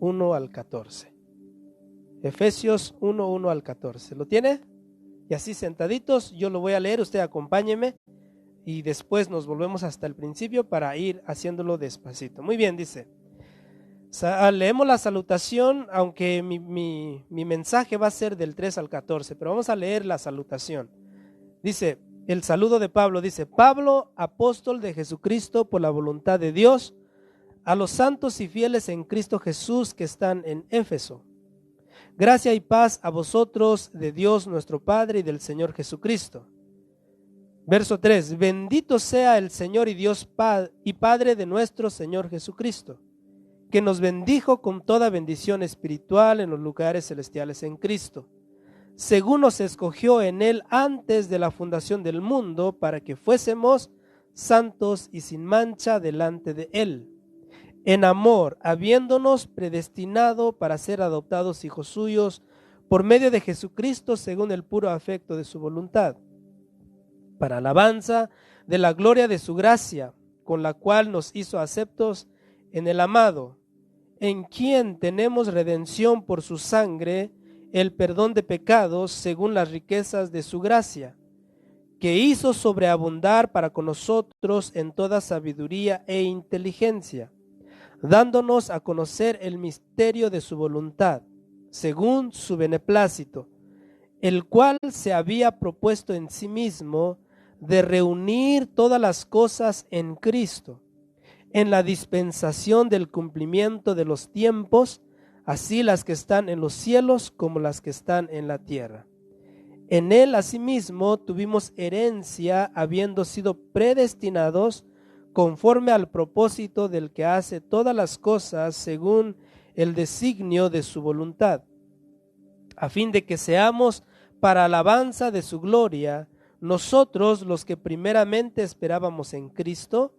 1 al 14. Efesios 1, 1 al 14. ¿Lo tiene? Y así sentaditos, yo lo voy a leer, usted acompáñeme y después nos volvemos hasta el principio para ir haciéndolo despacito. Muy bien, dice. Leemos la salutación, aunque mi mensaje va a ser del 3 al 14, pero vamos a leer la salutación. Dice, el saludo de Pablo, dice: Pablo, apóstol de Jesucristo por la voluntad de Dios, a los santos y fieles en Cristo Jesús que están en Éfeso. Gracia y paz a vosotros de Dios nuestro Padre y del Señor Jesucristo. Verso 3, bendito sea el Señor y Dios y Padre de nuestro Señor Jesucristo, que nos bendijo con toda bendición espiritual en los lugares celestiales en Cristo, según nos escogió en Él antes de la fundación del mundo, para que fuésemos santos y sin mancha delante de Él, en amor, habiéndonos predestinado para ser adoptados hijos suyos por medio de Jesucristo, según el puro afecto de su voluntad, para alabanza de la gloria de su gracia, con la cual nos hizo aceptos en el amado, en quien tenemos redención por su sangre, el perdón de pecados según las riquezas de su gracia, que hizo sobreabundar para con nosotros en toda sabiduría e inteligencia, dándonos a conocer el misterio de su voluntad, según su beneplácito, el cual se había propuesto en sí mismo de reunir todas las cosas en Cristo, en la dispensación del cumplimiento de los tiempos, así las que están en los cielos como las que están en la tierra. En él asimismo tuvimos herencia, habiendo sido predestinados conforme al propósito del que hace todas las cosas según el designio de su voluntad, a fin de que seamos para alabanza de su gloria, nosotros los que primeramente esperábamos en Cristo.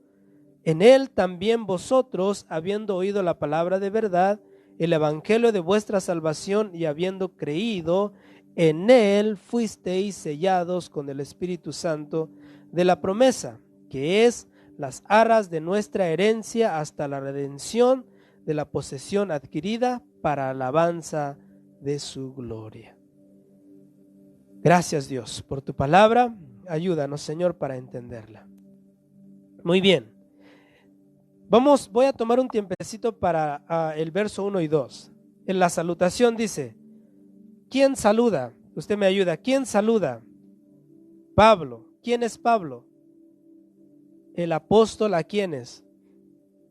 En él también vosotros, habiendo oído la palabra de verdad, el evangelio de vuestra salvación, y habiendo creído, en él fuisteis sellados con el Espíritu Santo de la promesa, que es las arras de nuestra herencia hasta la redención de la posesión adquirida para alabanza de su gloria. Gracias, Dios, por tu palabra. Ayúdanos, Señor, para entenderla. Muy bien. Voy a tomar un tiempecito para el verso 1 y 2. En la salutación dice, ¿quién saluda? Usted me ayuda. ¿Quién saluda? Pablo. ¿Quién es Pablo? El apóstol, ¿a quiénes?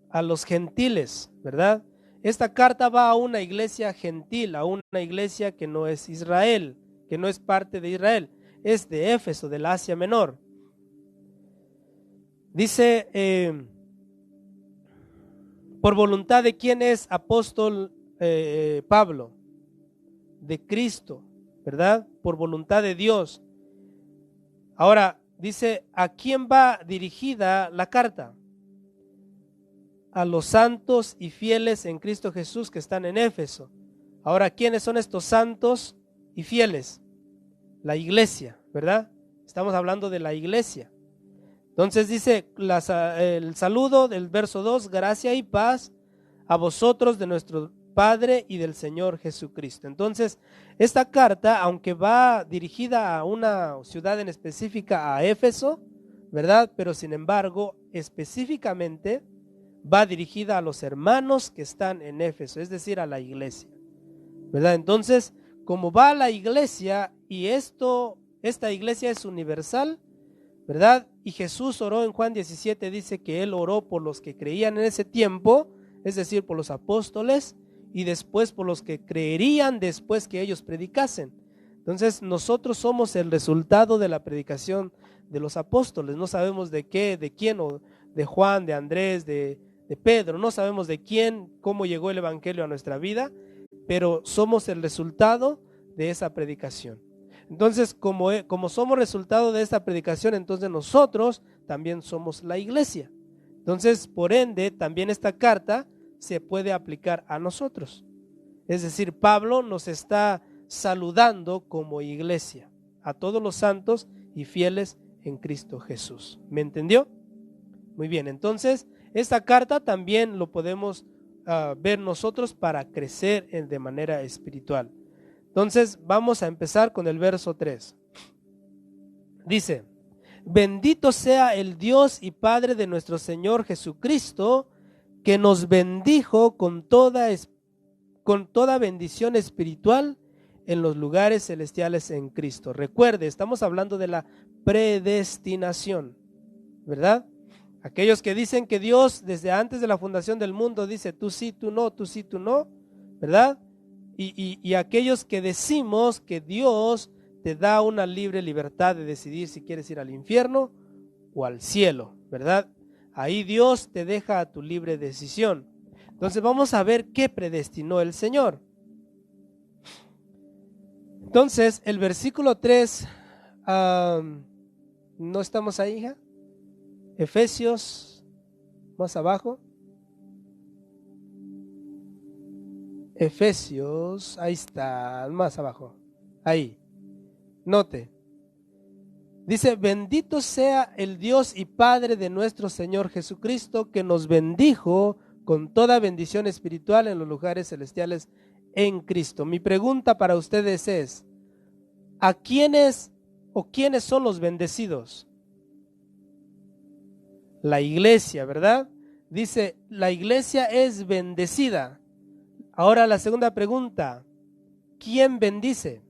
A los gentiles, ¿verdad? Esta carta va a una iglesia gentil, a una iglesia que no es Israel, que no es parte de Israel, es de Éfeso, del Asia Menor. Dice, ¿por voluntad de quién es apóstol Pablo? De Cristo, ¿verdad? Por voluntad de Dios. Ahora, dice, ¿a quién va dirigida la carta? A los santos y fieles en Cristo Jesús que están en Éfeso. Ahora, ¿quiénes son estos santos y fieles? La iglesia, ¿verdad? Estamos hablando de la iglesia. Entonces dice el saludo del verso 2, gracia y paz a vosotros de nuestro Padre y del Señor Jesucristo. Entonces, esta carta, aunque va dirigida a una ciudad en específica, a Éfeso, ¿verdad? Pero sin embargo, específicamente va dirigida a los hermanos que están en Éfeso, es decir, a la iglesia, ¿verdad? Entonces, como va a la iglesia y esta iglesia es universal, ¿verdad? Y Jesús oró en Juan 17, dice que Él oró por los que creían en ese tiempo, es decir, por los apóstoles, y después por los que creerían después que ellos predicasen. Entonces nosotros somos el resultado de la predicación de los apóstoles. No sabemos de qué, de quién, o de Juan, de Andrés, de Pedro, no sabemos de quién, cómo llegó el evangelio a nuestra vida, pero somos el resultado de esa predicación. Entonces, como somos resultado de esta predicación, entonces nosotros también somos la iglesia. Entonces, por ende, también esta carta se puede aplicar a nosotros. Es decir, Pablo nos está saludando como iglesia a todos los santos y fieles en Cristo Jesús. ¿Me entendió? Muy bien, entonces esta carta también lo podemos ver nosotros para crecer de manera espiritual. Entonces vamos a empezar con el verso 3. Dice: bendito sea el Dios y Padre de nuestro Señor Jesucristo, que nos bendijo con toda bendición espiritual en los lugares celestiales en Cristo. Recuerde, estamos hablando de la predestinación, ¿verdad? Aquellos que dicen que Dios desde antes de la fundación del mundo dice tú sí, tú no, tú sí, tú no, ¿verdad? Y aquellos que decimos que Dios te da una libre libertad de decidir si quieres ir al infierno o al cielo, ¿verdad? Ahí Dios te deja a tu libre decisión. Entonces vamos a ver qué predestinó el Señor. Entonces el versículo 3, ¿no estamos ahí, hija? Efesios, más abajo. Efesios, ahí está, más abajo, ahí. Note, dice: bendito sea el Dios y Padre de nuestro Señor Jesucristo, que nos bendijo con toda bendición espiritual en los lugares celestiales en Cristo. Mi pregunta para ustedes es: ¿a quiénes o quiénes son los bendecidos? La iglesia, ¿verdad? Dice, la iglesia es bendecida. Ahora la segunda pregunta: ¿quién bendice?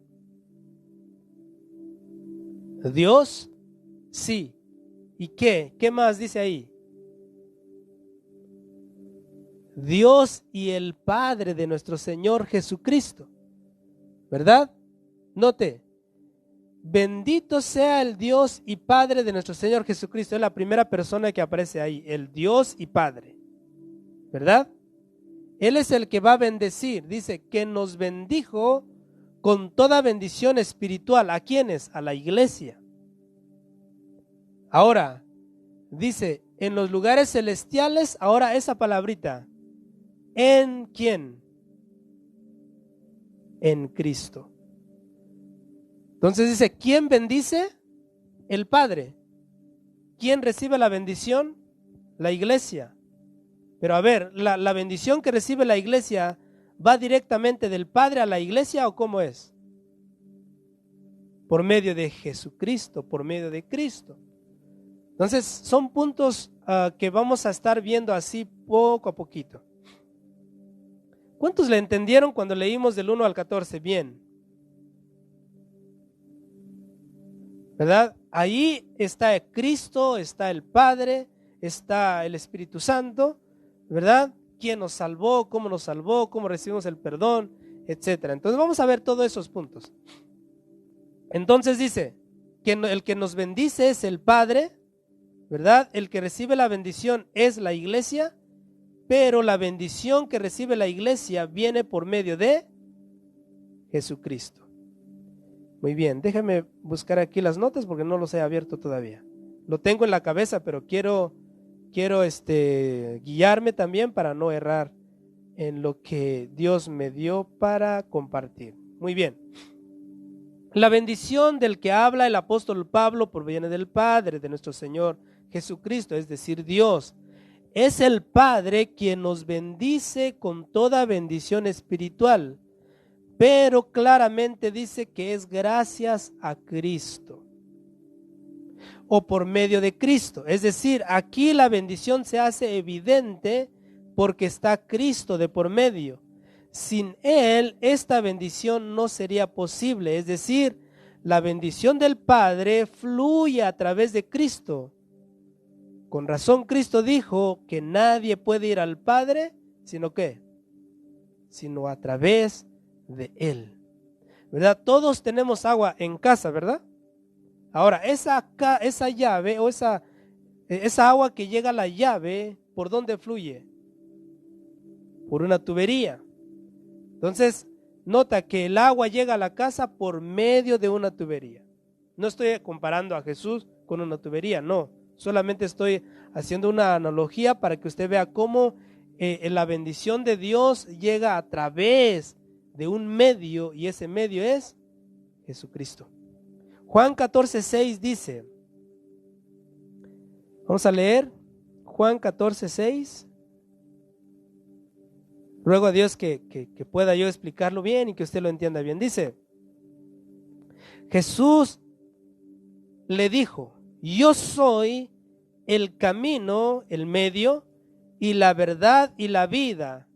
¿Dios? Sí. ¿Y qué? ¿Qué más dice ahí? Dios y el Padre de nuestro Señor Jesucristo, ¿verdad? Note, bendito sea el Dios y Padre de nuestro Señor Jesucristo. Es la primera persona que aparece ahí, el Dios y Padre, ¿verdad? Él es el que va a bendecir. Dice que nos bendijo con toda bendición espiritual. ¿A quiénes? A la iglesia. Ahora, dice, en los lugares celestiales, ahora esa palabrita, ¿en quién? En Cristo. Entonces dice, ¿quién bendice? El Padre. ¿Quién recibe la bendición? La iglesia. Pero a ver, la bendición que recibe la iglesia, ¿va directamente del Padre a la iglesia o cómo es? Por medio de Jesucristo, por medio de Cristo. Entonces son puntos que vamos a estar viendo así poco a poquito. ¿Cuántos le entendieron cuando leímos del 1 al 14? Bien, ¿verdad? Ahí está Cristo, está el Padre, está el Espíritu Santo, ¿verdad? ¿Quién nos salvó? ¿Cómo recibimos el perdón? Etcétera. Entonces vamos a ver todos esos puntos. Entonces dice que el que nos bendice es el Padre, ¿verdad? El que recibe la bendición es la iglesia, pero la bendición que recibe la iglesia viene por medio de Jesucristo. Muy bien, déjame buscar aquí las notas porque no los he abierto todavía. Lo tengo en la cabeza, pero quiero guiarme también para no errar en lo que Dios me dio para compartir. Muy bien. La bendición del que habla el apóstol Pablo proviene del Padre de nuestro Señor Jesucristo, es decir, Dios. Es el Padre quien nos bendice con toda bendición espiritual, pero claramente dice que es gracias a Cristo o por medio de Cristo. Es decir, aquí la bendición se hace evidente porque está Cristo de por medio. Sin Él, esta bendición no sería posible. Es decir, la bendición del Padre fluye a través de Cristo. Con razón Cristo dijo que nadie puede ir al Padre, sino ¿qué? Sino a través de Él, ¿verdad? Todos tenemos agua en casa, ¿verdad? Ahora, esa llave o esa agua que llega a la llave, ¿por dónde fluye? Por una tubería. Entonces, nota que el agua llega a la casa por medio de una tubería. No estoy comparando a Jesús con una tubería, no. Solamente estoy haciendo una analogía para que usted vea cómo la bendición de Dios llega a través de un medio, y ese medio es Jesucristo. Juan 14:6 dice, vamos a leer Juan 14:6. Ruego a Dios que pueda yo explicarlo bien y que usted lo entienda bien. Dice, Jesús le dijo, yo soy el camino, el medio y la verdad y la vida.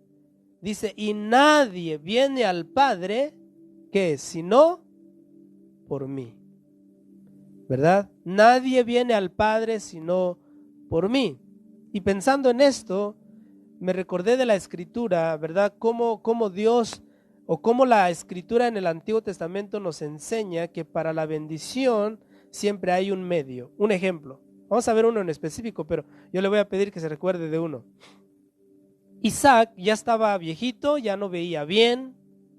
Dice, y nadie viene al Padre, ¿qué? Sino por mí. ¿Verdad? Nadie viene al Padre sino por mí. Y pensando en esto, me recordé de la Escritura, ¿verdad? Cómo Dios o cómo la Escritura en el Antiguo Testamento nos enseña que para la bendición siempre hay un medio. Un ejemplo. Vamos a ver uno en específico, pero yo le voy a pedir que se recuerde de uno. Isaac ya estaba viejito, ya no veía bien,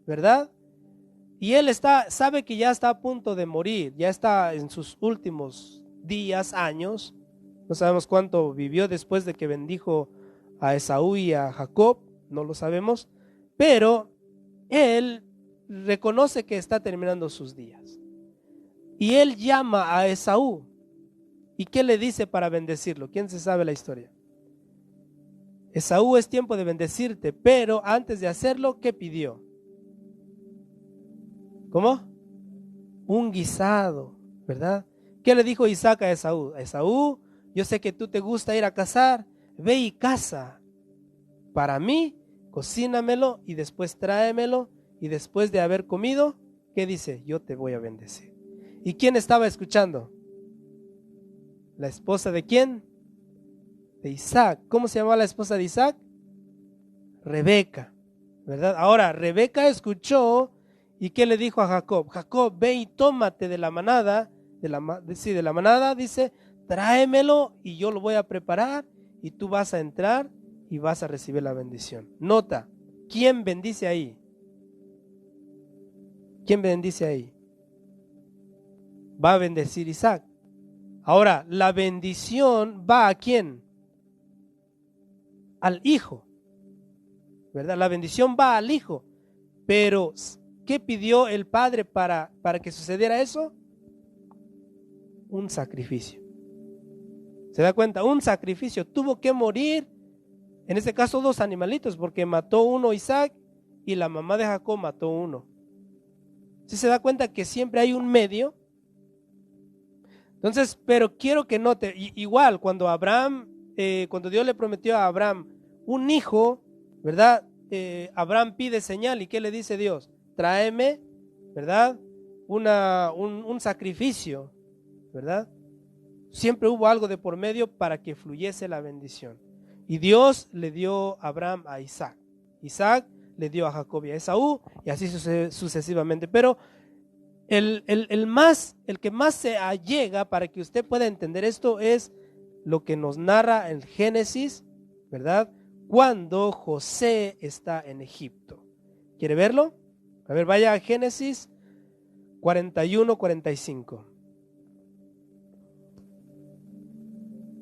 ¿verdad? Y él sabe que ya está a punto de morir, ya está en sus últimos días, años. No sabemos cuánto vivió después de que bendijo a Esaú y a Jacob, no lo sabemos, pero él reconoce que está terminando sus días. Y él llama a Esaú. ¿Y qué le dice para bendecirlo? ¿Quién se sabe la historia? Esaú, es tiempo de bendecirte, pero antes de hacerlo, ¿qué pidió? ¿Cómo? Un guisado, ¿verdad? ¿Qué le dijo Isaac a Esaú? Esaú, yo sé que tú te gusta ir a cazar, ve y caza. Para mí, cocínamelo y después tráemelo, y después de haber comido, ¿qué dice? Yo te voy a bendecir. ¿Y quién estaba escuchando? ¿La esposa de quién? De Isaac. ¿Cómo se llamaba la esposa de Isaac? Rebeca, ¿verdad? Ahora, Rebeca escuchó. ¿Y qué le dijo a Jacob? Jacob, ve y tómate de la manada, de la manada, dice, tráemelo y yo lo voy a preparar y tú vas a entrar y vas a recibir la bendición. Nota, ¿quién bendice ahí? ¿Quién bendice ahí? Va a bendecir Isaac. Ahora, la bendición va a ¿quién? Al hijo, ¿verdad? La bendición va al hijo, pero ¿qué pidió el padre para que sucediera eso? Un sacrificio. ¿Se da cuenta? Un sacrificio. Tuvo que morir, en este caso 2 animalitos, porque mató uno Isaac y la mamá de Jacob mató uno. ¿Sí se da cuenta que siempre hay un medio? Entonces, pero quiero que note, igual cuando cuando Dios le prometió a Abraham un hijo, ¿verdad? Abraham pide señal y ¿qué le dice Dios? Tráeme, ¿verdad? Un sacrificio, ¿verdad? Siempre hubo algo de por medio para que fluyese la bendición. Y Dios le dio a Abraham a Isaac. Isaac le dio a Jacob y a Esaú y así sucesivamente. Pero el que más se allega para que usted pueda entender esto es lo que nos narra en Génesis, ¿verdad? Cuando José está en Egipto. ¿Quiere verlo? A ver, vaya a Génesis 41-45.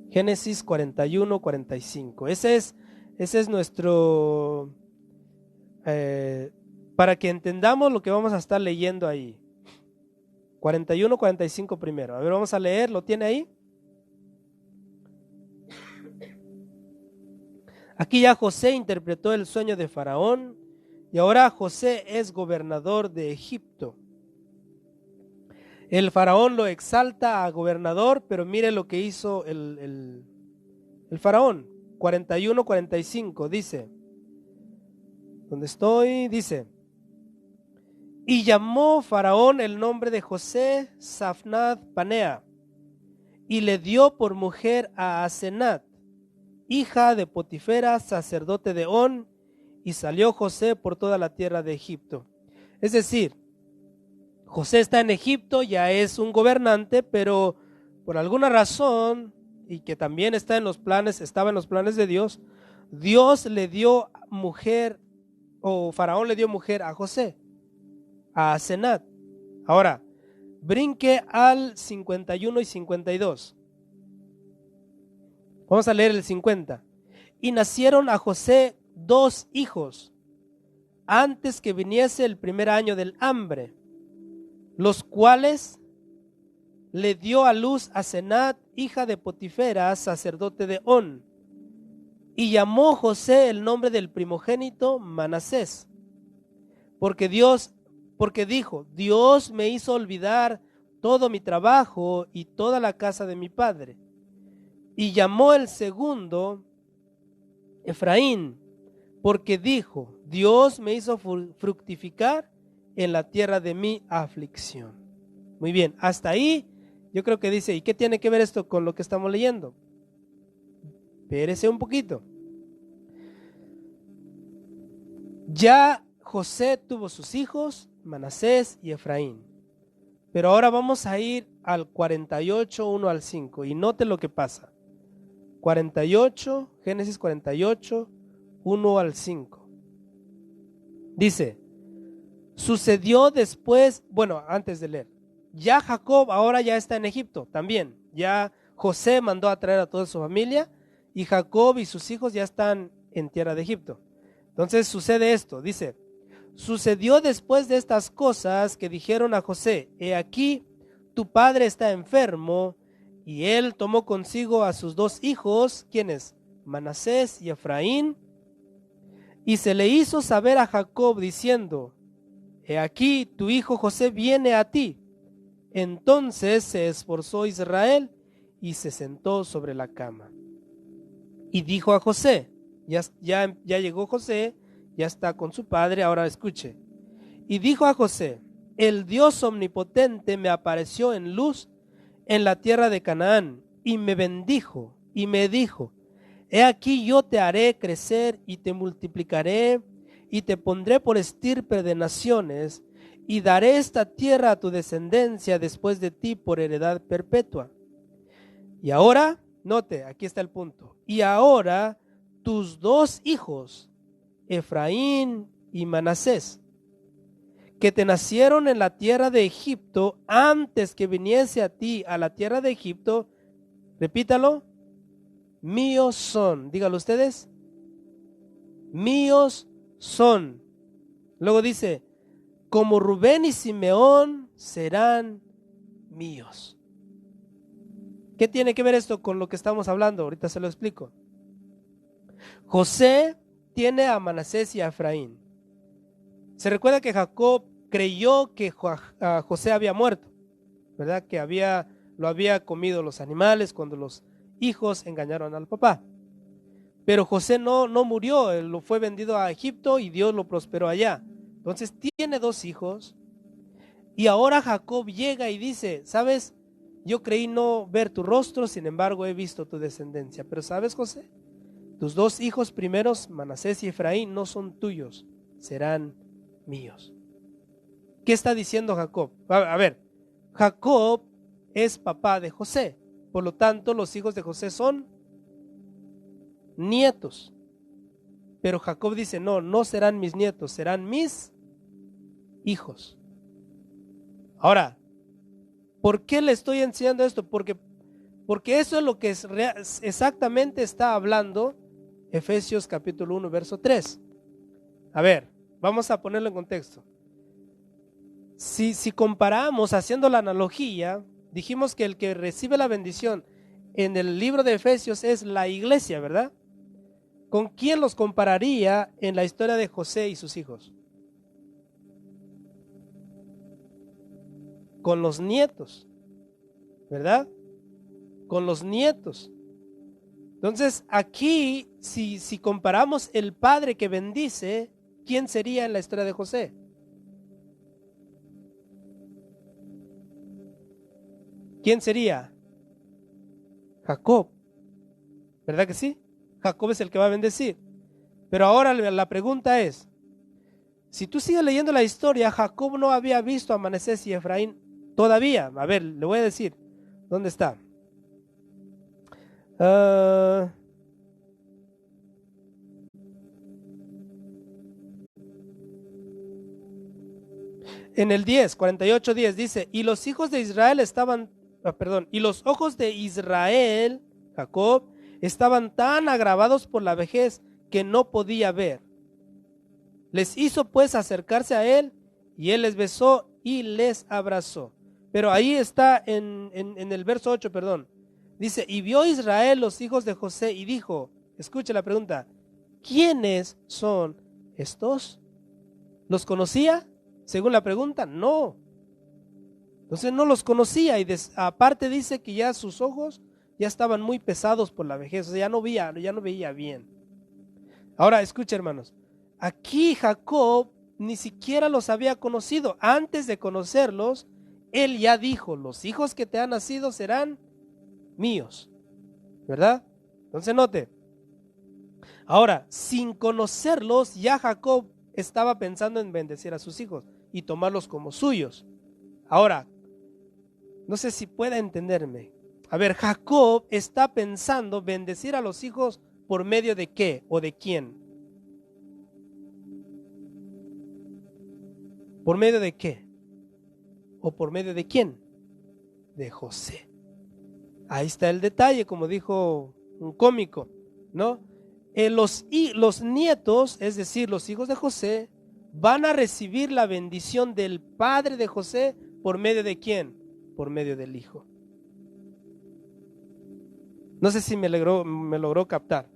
Génesis 41-45. Ese es nuestro, para que entendamos lo que vamos a estar leyendo ahí. 41-45 primero. A ver, vamos a leer, ¿lo tiene ahí? Aquí ya José interpretó el sueño de Faraón y ahora José es gobernador de Egipto. El Faraón lo exalta a gobernador, pero mire lo que hizo el Faraón. 41-45 dice, ¿dónde estoy? Dice, y llamó Faraón el nombre de José Safnat Panea y le dio por mujer a Asenat, hija de Potifera, sacerdote de On, y salió José por toda la tierra de Egipto. Es decir, José está en Egipto, ya es un gobernante, pero por alguna razón, y que también estaba en los planes de Dios, Dios le dio mujer, o Faraón le dio mujer a José, a Asenat. Ahora, brinque al 51 y 52. Vamos a leer el 50. Y nacieron a José 2 hijos, antes que viniese el primer año del hambre, los cuales le dio a luz a Asenat, hija de Potifera, sacerdote de On. Y llamó José el nombre del primogénito Manasés, porque dijo, Dios me hizo olvidar todo mi trabajo y toda la casa de mi padre. Y llamó el segundo Efraín, porque dijo, Dios me hizo fructificar en la tierra de mi aflicción. Muy bien, hasta ahí yo creo que dice, ¿y qué tiene que ver esto con lo que estamos leyendo? Espérese un poquito. Ya José tuvo sus hijos, Manasés y Efraín. Pero ahora vamos a ir al 48, 1 al 5, y note lo que pasa. 48, Génesis 48, 1 al 5. Dice, sucedió después, bueno, antes de leer, ya Jacob ahora ya está en Egipto también. Ya José mandó a traer a toda su familia y Jacob y sus hijos ya están en tierra de Egipto. Entonces sucede esto, dice, sucedió después de estas cosas que dijeron a José, he aquí, tu padre está enfermo, y él tomó consigo a sus dos hijos, ¿quiénes? Manasés y Efraín, y se le hizo saber a Jacob diciendo, he aquí, tu hijo José viene a ti. Entonces se esforzó Israel y se sentó sobre la cama. Y dijo a José, ya llegó José, ya está con su padre, ahora escuche. Y dijo a José, el Dios omnipotente me apareció en luz en la tierra de Canaán y me bendijo y me dijo, he aquí yo te haré crecer y te multiplicaré y te pondré por estirpe de naciones y daré esta tierra a tu descendencia después de ti por heredad perpetua. Y ahora, note, aquí está el punto, y ahora tus dos hijos, Efraín y Manasés, que te nacieron en la tierra de Egipto, antes que viniese a ti a la tierra de Egipto, repítalo, míos son. Dígalo ustedes, míos son. Luego dice, como Rubén y Simeón serán míos. ¿Qué tiene que ver esto con lo que estamos hablando? Ahorita se lo explico. José tiene a Manasés y a Efraín. Se recuerda que Jacob creyó que José había muerto, ¿verdad? Que lo había comido los animales cuando los hijos engañaron al papá. Pero José no murió, él lo fue vendido a Egipto y Dios lo prosperó allá. Entonces tiene dos hijos y ahora Jacob llega y dice, ¿sabes? Yo creí no ver tu rostro, sin embargo he visto tu descendencia. Pero ¿sabes, José? Tus dos hijos primeros, Manasés y Efraín, no son tuyos, serán míos. ¿Qué está diciendo Jacob? A ver, Jacob es papá de José, por lo tanto los hijos de José son nietos. Pero Jacob dice, no serán mis nietos, serán mis hijos. Ahora, ¿por qué le estoy enseñando esto? Porque eso es lo que exactamente está hablando Efesios capítulo 1, verso 3. A ver, vamos a ponerlo en contexto. Si comparamos, haciendo la analogía, dijimos que el que recibe la bendición en el libro de Efesios es la iglesia, ¿verdad? ¿Con quién los compararía en la historia de José y sus hijos? Con los nietos, ¿verdad? Con los nietos. Entonces aquí, si comparamos el padre que bendice, ¿quién sería en la historia de José? ¿Quién sería? Jacob, ¿verdad que sí? Jacob es el que va a bendecir. Pero ahora la pregunta es, si tú sigues leyendo la historia, Jacob no había visto a Manasés y Efraín todavía. A ver, le voy a decir, ¿dónde está? En el 10, 48, 10 dice, y los hijos de Israel y los ojos de Israel, Jacob, estaban tan agravados por la vejez que no podía ver. Les hizo pues acercarse a él y él les besó y les abrazó. Pero ahí está en el verso 8, perdón. Dice, y vio Israel los hijos de José y dijo, escuche la pregunta, ¿quiénes son estos? ¿Los conocía? Según la pregunta, no. Entonces no los conocía y aparte dice que ya sus ojos ya estaban muy pesados por la vejez, o sea, ya no veía bien. Ahora escucha, hermanos, aquí Jacob ni siquiera los había conocido. Antes de conocerlos, él ya dijo, los hijos que te han nacido serán míos, ¿verdad? Entonces note, ahora, sin conocerlos, ya Jacob estaba pensando en bendecir a sus hijos y tomarlos como suyos. Ahora, no sé si pueda entenderme. A ver, Jacob está pensando bendecir a los hijos por medio de qué o de quién. ¿Por medio de qué? ¿O por medio de quién? De José. Ahí está el detalle, como dijo un cómico, ¿no? Los nietos, es decir, los hijos de José, van a recibir la bendición del padre de José por medio de quién? Por medio del hijo. No sé si me logró captar.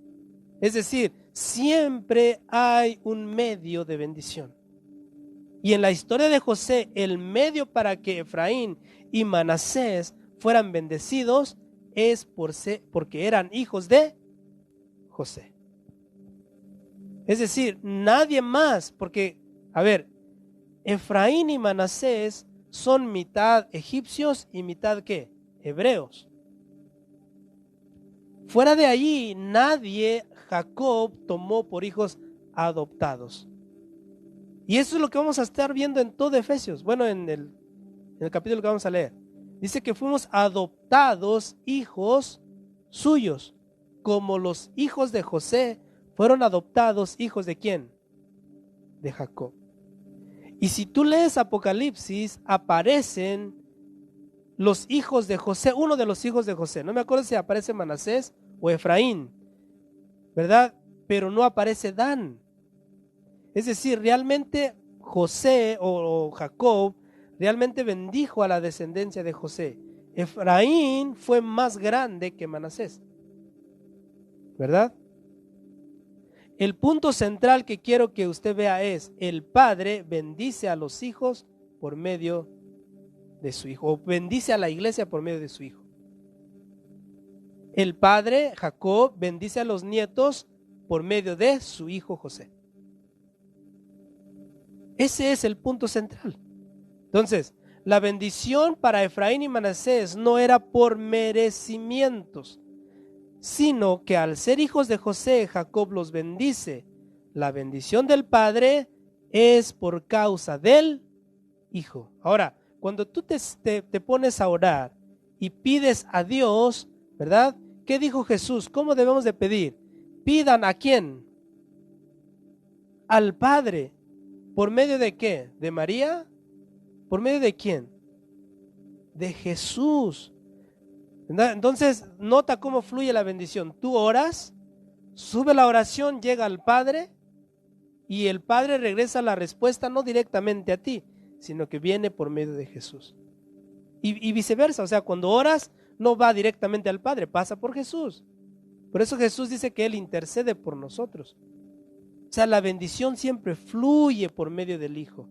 Es decir, siempre hay un medio de bendición. Y en la historia de José, el medio para que Efraín y Manasés fueran bendecidos es porque eran hijos de José. Es decir, nadie más, porque, a ver, Efraín y Manasés son mitad egipcios y mitad ¿qué? Hebreos. Fuera de allí, nadie Jacob tomó por hijos adoptados. Y eso es lo que vamos a estar viendo en todo Efesios. Bueno, en el capítulo que vamos a leer. Dice que fuimos adoptados hijos suyos, como los hijos de José fueron adoptados hijos de ¿quién? De Jacob. Y si tú lees Apocalipsis, aparecen los hijos de José, uno de los hijos de José. No me acuerdo si aparece Manasés o Efraín, ¿verdad? Pero no aparece Dan. Es decir, realmente José o Jacob realmente bendijo a la descendencia de José. Efraín fue más grande que Manasés, ¿verdad? El punto central que quiero que usted vea es, el padre bendice a los hijos por medio de su hijo, o bendice a la iglesia por medio de su hijo. El padre, Jacob, bendice a los nietos por medio de su hijo José. Ese es el punto central. Entonces, la bendición para Efraín y Manasés no era por merecimientos, sino que al ser hijos de José, Jacob los bendice. La bendición del padre es por causa del hijo. Ahora, cuando tú te pones a orar y pides a Dios, ¿verdad? ¿Qué dijo Jesús? ¿Cómo debemos de pedir? Pidan ¿a quién? Al Padre. ¿Por medio de qué? ¿De María? ¿Por medio de quién? De Jesús. Entonces, nota cómo fluye la bendición. Tú oras, sube la oración, llega al Padre y el Padre regresa la respuesta no directamente a ti, sino que viene por medio de Jesús. Y viceversa, o sea, cuando oras no va directamente al Padre, pasa por Jesús. Por eso Jesús dice que Él intercede por nosotros. O sea, la bendición siempre fluye por medio del Hijo.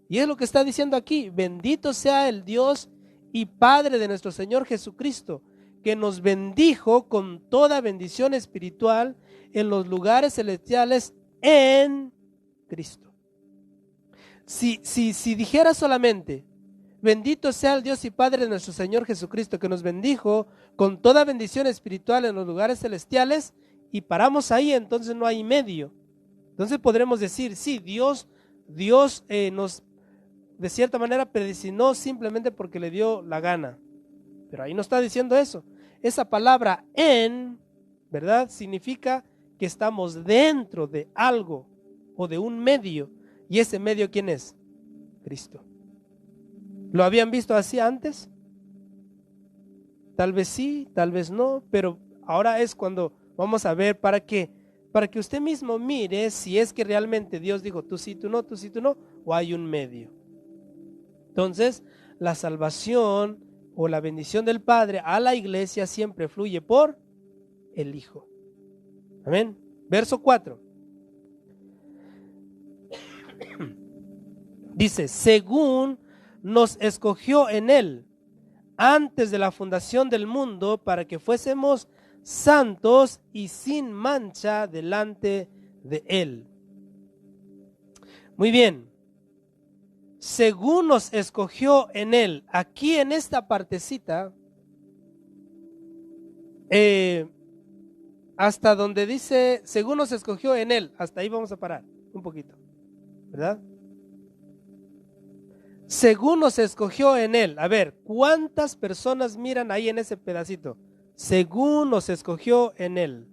Y es lo que está diciendo aquí, bendito sea el Dios y Padre de nuestro Señor Jesucristo, que nos bendijo con toda bendición espiritual en los lugares celestiales en Cristo. Si dijera solamente, bendito sea el Dios y Padre de nuestro Señor Jesucristo, que nos bendijo con toda bendición espiritual en los lugares celestiales, y paramos ahí, entonces no hay medio. Entonces podremos decir, sí, Dios nos de cierta manera predestinó simplemente porque le dio la gana. Pero ahí no está diciendo eso. Esa palabra en, ¿verdad? Significa que estamos dentro de algo o de un medio. ¿Y ese medio quién es? Cristo. ¿Lo habían visto así antes? Tal vez sí, tal vez no, pero ahora es cuando vamos a ver para que usted mismo mire si es que realmente Dios dijo tú sí, tú no, o hay un medio. Entonces, la salvación o la bendición del Padre a la iglesia siempre fluye por el Hijo. Amén. Verso 4. Dice, según nos escogió en Él antes de la fundación del mundo para que fuésemos santos y sin mancha delante de Él. Muy bien. Según nos escogió en Él. Aquí en esta partecita, hasta donde dice, según nos escogió en Él, hasta ahí vamos a parar un poquito, ¿verdad? Según nos escogió en Él. A ver, ¿cuántas personas miran ahí en ese pedacito? Según nos escogió en Él.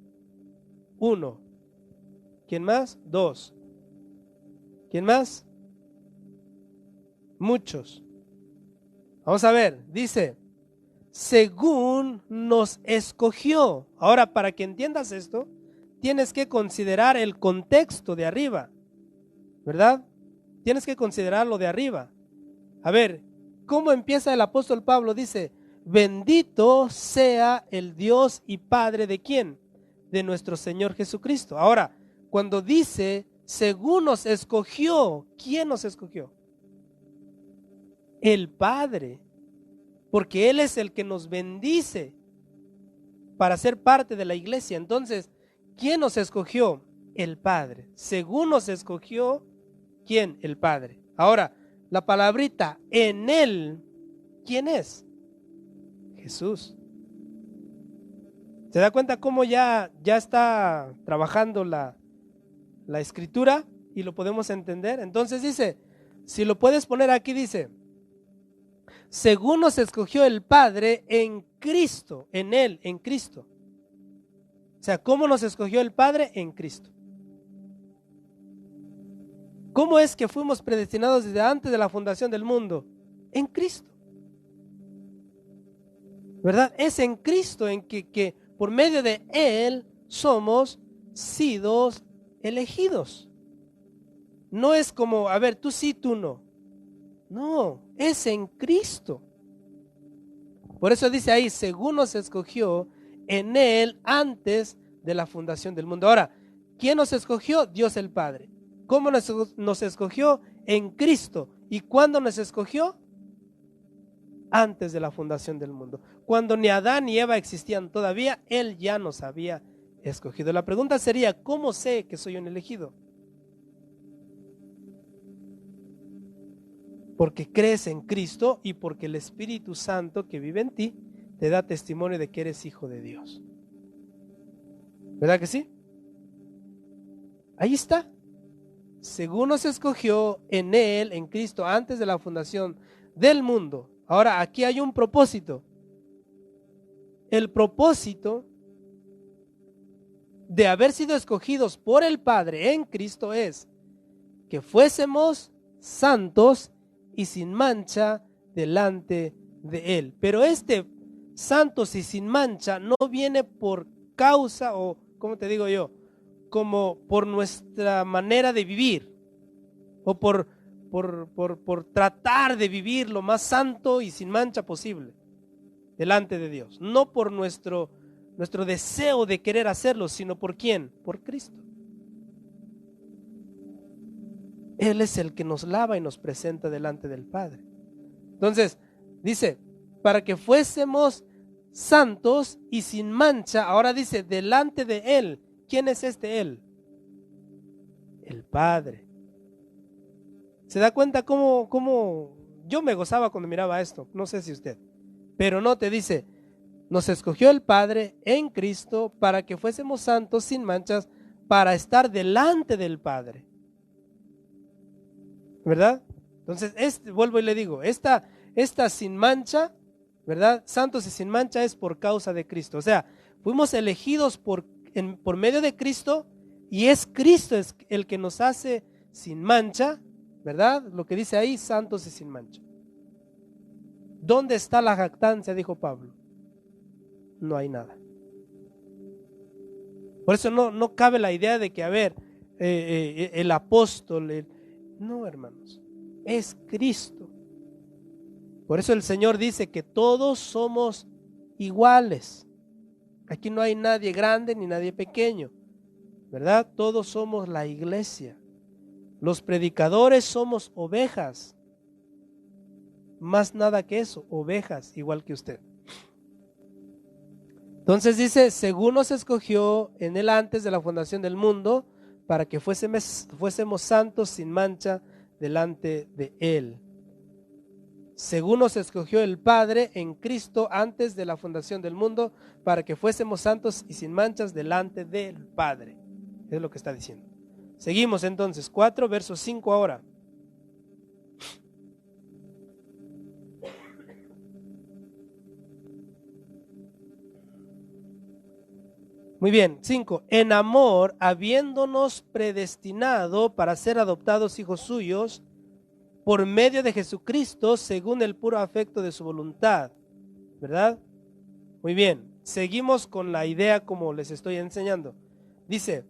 1. ¿Quién más? 2. ¿Quién más? Muchos. Vamos a ver, dice, según nos escogió. Ahora, para que entiendas esto, tienes que considerar el contexto de arriba, ¿verdad? Tienes que considerarlo de arriba. A ver, ¿cómo empieza el apóstol Pablo? Dice, bendito sea el Dios y Padre ¿de quién? De nuestro Señor Jesucristo. Ahora, cuando dice, según nos escogió, ¿quién nos escogió? El Padre, porque Él es el que nos bendice para ser parte de la iglesia. Entonces, ¿quién nos escogió? El Padre. Según nos escogió, ¿quién? El Padre. Ahora, la palabrita en Él, ¿quién es? Jesús. ¿Se da cuenta cómo ya está trabajando la escritura y lo podemos entender? Entonces dice, si lo puedes poner aquí, dice, según nos escogió el Padre en Cristo, en Él, en Cristo. O sea, ¿cómo nos escogió el Padre? En Cristo. ¿Cómo es que fuimos predestinados desde antes de la fundación del mundo? En Cristo. ¿Verdad? Es en Cristo en que por medio de Él somos sido elegidos. No es como, a ver, tú sí, tú no. No, es en Cristo. Por eso dice ahí, según nos escogió en Él antes de la fundación del mundo. Ahora, ¿quién nos escogió? Dios el Padre. ¿Cómo nos escogió? En Cristo. ¿Y cuándo nos escogió? Antes de la fundación del mundo. Cuando ni Adán ni Eva existían todavía, Él ya nos había escogido. La pregunta sería, ¿cómo sé que soy un elegido? Porque crees en Cristo y porque el Espíritu Santo que vive en ti te da testimonio de que eres hijo de Dios. ¿Verdad que sí? Ahí está. Según nos escogió en Él, en Cristo, antes de la fundación del mundo. Ahora, aquí hay un propósito. El propósito de haber sido escogidos por el Padre en Cristo es que fuésemos santos y sin mancha delante de Él. Pero este santos y sin mancha no viene por causa o, ¿cómo te digo yo? Como por nuestra manera de vivir o por tratar de vivir lo más santo y sin mancha posible delante de Dios. No por nuestro deseo de querer hacerlo, sino por ¿quién? Por Cristo. Él es el que nos lava y nos presenta delante del Padre. Entonces, dice, para que fuésemos santos y sin mancha, ahora dice, delante de Él. ¿Quién es este Él? El Padre. ¿Se da cuenta cómo yo me gozaba cuando miraba esto? No sé si usted, pero no te dice, nos escogió el Padre en Cristo para que fuésemos santos sin manchas para estar delante del Padre. ¿Verdad? Entonces, vuelvo y le digo, esta sin mancha, ¿verdad? Santos y sin mancha es por causa de Cristo. O sea, fuimos elegidos por medio de Cristo y es Cristo el que nos hace sin mancha, ¿verdad? Lo que dice ahí, santos y sin mancha. ¿Dónde está la jactancia? Dijo Pablo. No hay nada. Por eso no cabe la idea de que, a ver, el apóstol, no, hermanos, es Cristo. Por eso el Señor dice que todos somos iguales. Aquí no hay nadie grande ni nadie pequeño. ¿verdad? Todos somos la iglesia. Los predicadores somos ovejas. Más nada que eso, ovejas, igual que usted. Entonces dice, según nos escogió en él antes de la fundación del mundo, para que fuésemos santos sin mancha delante de él. Según nos escogió el Padre en Cristo antes de la fundación del mundo, para que fuésemos santos y sin manchas delante del Padre. Es lo que está diciendo. Seguimos entonces, 4, verso 5 ahora. Muy bien, 5. En amor, habiéndonos predestinado para ser adoptados hijos suyos, por medio de Jesucristo, según el puro afecto de su voluntad. ¿Verdad? Muy bien, seguimos con la idea como les estoy enseñando. Dice,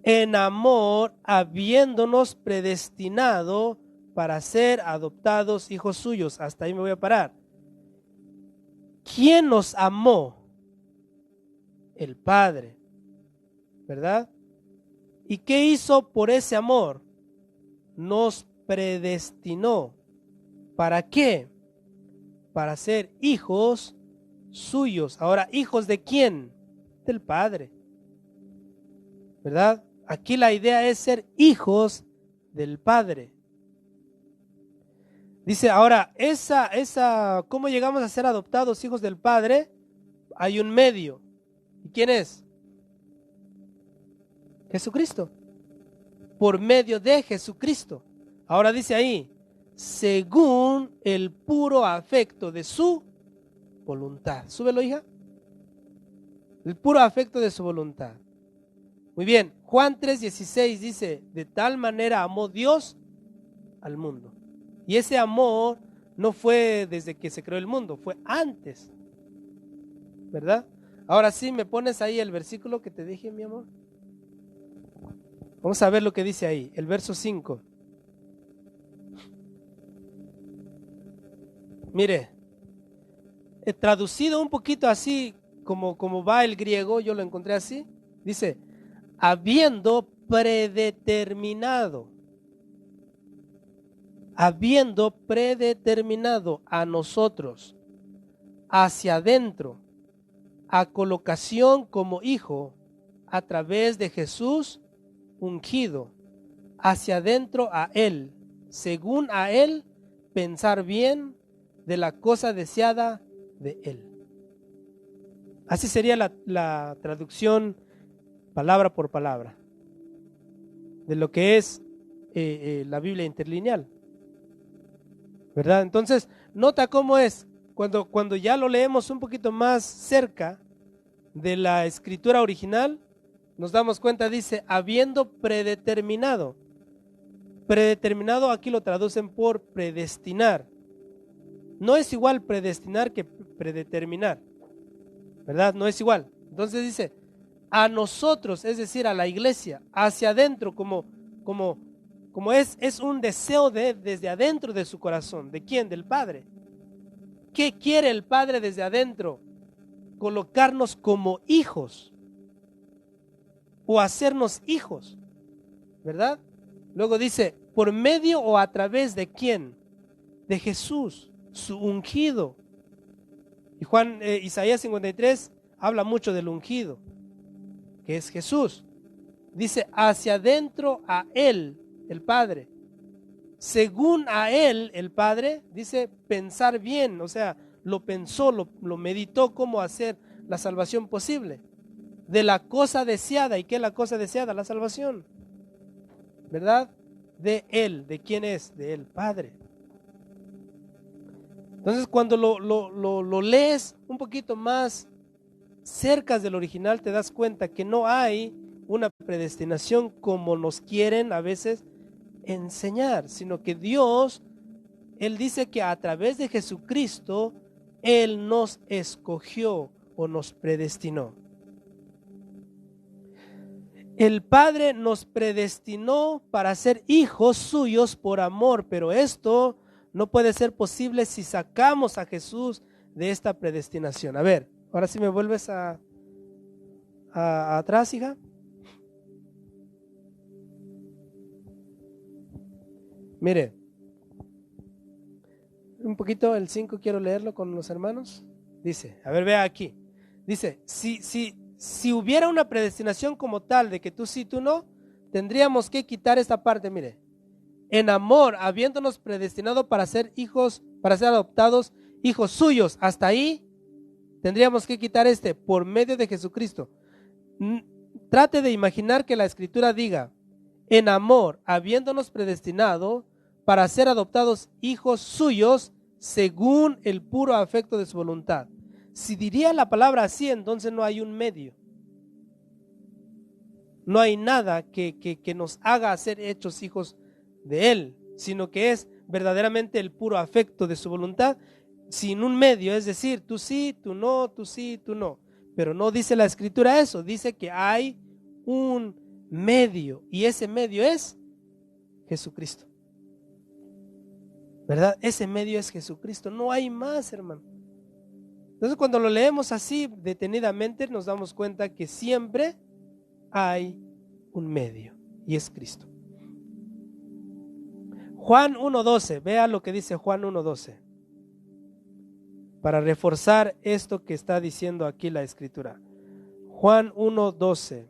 en amor, habiéndonos predestinado para ser adoptados hijos suyos. Hasta ahí me voy a parar. ¿Quién nos amó? El Padre, ¿verdad? ¿Y qué hizo por ese amor? Nos predestinó. ¿Para qué? Para ser hijos suyos. Ahora, ¿hijos de quién? Del Padre, ¿verdad? Aquí la idea es ser hijos del Padre. Dice, ahora, ¿cómo llegamos a ser adoptados hijos del Padre? Hay un medio. ¿Y quién es? Jesucristo. Por medio de Jesucristo. Ahora dice ahí, según el puro afecto de su voluntad. Súbelo, hija. El puro afecto de su voluntad. Muy bien, Juan 3:16 dice, de tal manera amó Dios al mundo. Y ese amor no fue desde que se creó el mundo, fue antes. ¿Verdad? Ahora sí, me pones ahí el versículo que te dije, mi amor. Vamos a ver lo que dice ahí, el verso 5. Mire, he traducido un poquito así, como va el griego, yo lo encontré así. Dice, habiendo predeterminado a nosotros hacia adentro, a colocación como hijo a través de Jesús ungido, hacia adentro a Él, según a Él pensar bien de la cosa deseada de Él. Así sería la traducción palabra por palabra de lo que es la Biblia interlineal, ¿verdad? Entonces, nota cómo es, cuando ya lo leemos un poquito más cerca de la escritura original, nos damos cuenta, dice, habiendo predeterminado. Predeterminado aquí lo traducen por predestinar. No es igual predestinar que predeterminar, ¿verdad? No es igual. Entonces dice, a nosotros, es decir, a la iglesia, hacia adentro, como es un deseo desde adentro de su corazón. ¿De quién? Del Padre. ¿Qué quiere el Padre desde adentro? Colocarnos como hijos o hacernos hijos, ¿verdad? Luego dice, ¿por medio o a través de quién? De Jesús, su ungido. Y Isaías 53 habla mucho del ungido, que es Jesús. Dice, hacia adentro a Él, el Padre. Según a Él, el Padre, dice, pensar bien, o sea, lo pensó, lo meditó cómo hacer la salvación posible. De la cosa deseada. ¿Y qué es la cosa deseada? La salvación, ¿verdad? De Él. ¿De quién es? De Él, Padre. Entonces, cuando lo lees un poquito más cerca del original, te das cuenta que no hay una predestinación como nos quieren a veces enseñar, sino que Dios, Él dice que a través de Jesucristo, Él nos escogió o nos predestinó. El Padre nos predestinó para ser hijos suyos por amor, pero esto no puede ser posible si sacamos a Jesús de esta predestinación. A ver, ahora sí me vuelves atrás, hija. Mire, un poquito el 5 quiero leerlo con los hermanos. Dice, a ver, vea aquí. Dice, si hubiera una predestinación como tal de que tú sí, tú no, tendríamos que quitar esta parte, mire. En amor, habiéndonos predestinado para ser hijos, para ser adoptados hijos suyos. Hasta ahí tendríamos que quitar por medio de Jesucristo. Trate de imaginar que la Escritura diga, en amor, habiéndonos predestinado para ser adoptados hijos suyos según el puro afecto de su voluntad. Si diría la palabra así, entonces no hay un medio. No hay nada que nos haga ser hechos hijos de Él, sino que es verdaderamente el puro afecto de su voluntad, sin un medio, es decir, tú sí, tú no, tú sí, tú no. Pero no dice la Escritura eso, dice que hay un medio, y ese medio es Jesucristo. ¿Verdad? Ese medio es Jesucristo, no hay más, hermano. Entonces, cuando lo leemos así detenidamente, nos damos cuenta que siempre hay un medio, y es Cristo. Juan 1:12, vea lo que dice Juan 1:12, para reforzar esto que está diciendo aquí la Escritura. Juan 1:12.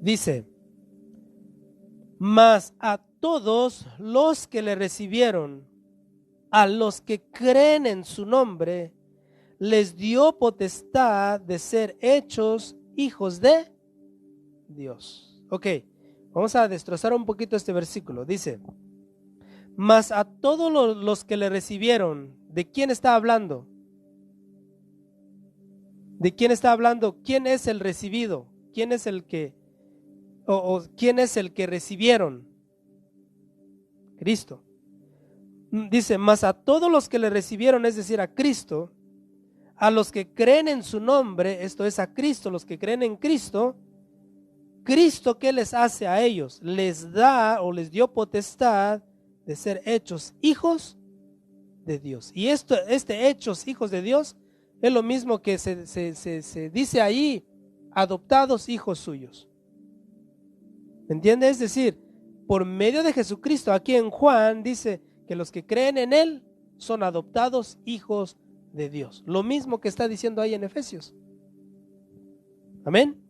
Dice, mas a todos los que le recibieron, a los que creen en su nombre, les dio potestad de ser hechos hijos de Dios. Ok, vamos a destrozar un poquito este versículo. Dice, mas a todos los que le recibieron, ¿de quién está hablando? ¿De quién está hablando? ¿Quién es el recibido? ¿Quién es el que, o quién es el que recibieron? Cristo. Dice, mas a todos los que le recibieron, es decir, a Cristo, a los que creen en su nombre, esto es a Cristo, los que creen en Cristo, Cristo, ¿qué les hace a ellos? Les da o les dio potestad de ser hechos hijos de Dios. Y hechos hijos de Dios es lo mismo que se dice ahí, adoptados hijos suyos. ¿Me entiende? Es decir, por medio de Jesucristo, aquí en Juan dice que los que creen en Él son adoptados hijos de Dios. Lo mismo que está diciendo ahí en Efesios. Amén.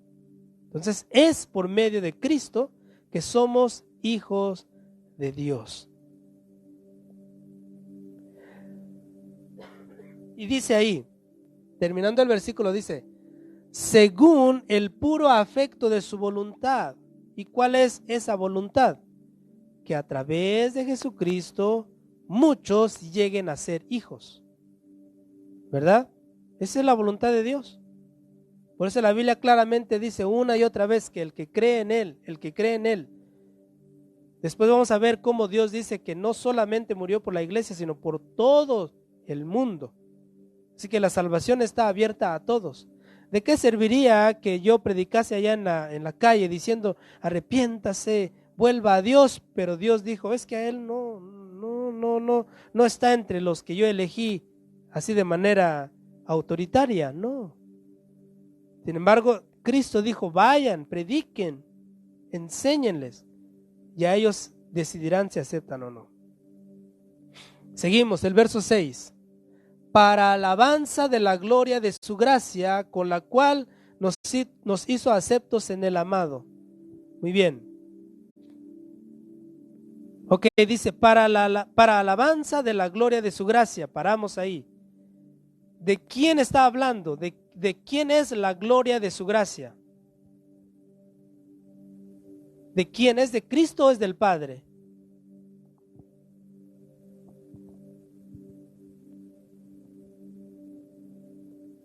Entonces es por medio de Cristo que somos hijos de Dios. Y dice ahí, terminando el versículo, dice, según el puro afecto de su voluntad. ¿Y cuál es esa voluntad? Que a través de Jesucristo muchos lleguen a ser hijos. ¿Verdad? Esa es la voluntad de Dios. Por eso la Biblia claramente dice una y otra vez que el que cree en Él, el que cree en Él. Después vamos a ver cómo Dios dice que no solamente murió por la iglesia, sino por todo el mundo. Así que la salvación está abierta a todos. ¿De qué serviría que yo predicase allá en la calle diciendo arrepiéntase, vuelva a Dios? Pero Dios dijo, es que a Él no está entre los que yo elegí así de manera autoritaria, no. Sin embargo, Cristo dijo, vayan, prediquen, enséñenles, y a ellos decidirán si aceptan o no. Seguimos, el verso 6. Para alabanza de la gloria de su gracia, con la cual nos hizo aceptos en el amado. Muy bien. Ok, dice, para alabanza de la gloria de su gracia. Paramos ahí. ¿De quién está hablando? ¿De quién es la gloria de su gracia? ¿De quién es? ¿De Cristo o es del Padre?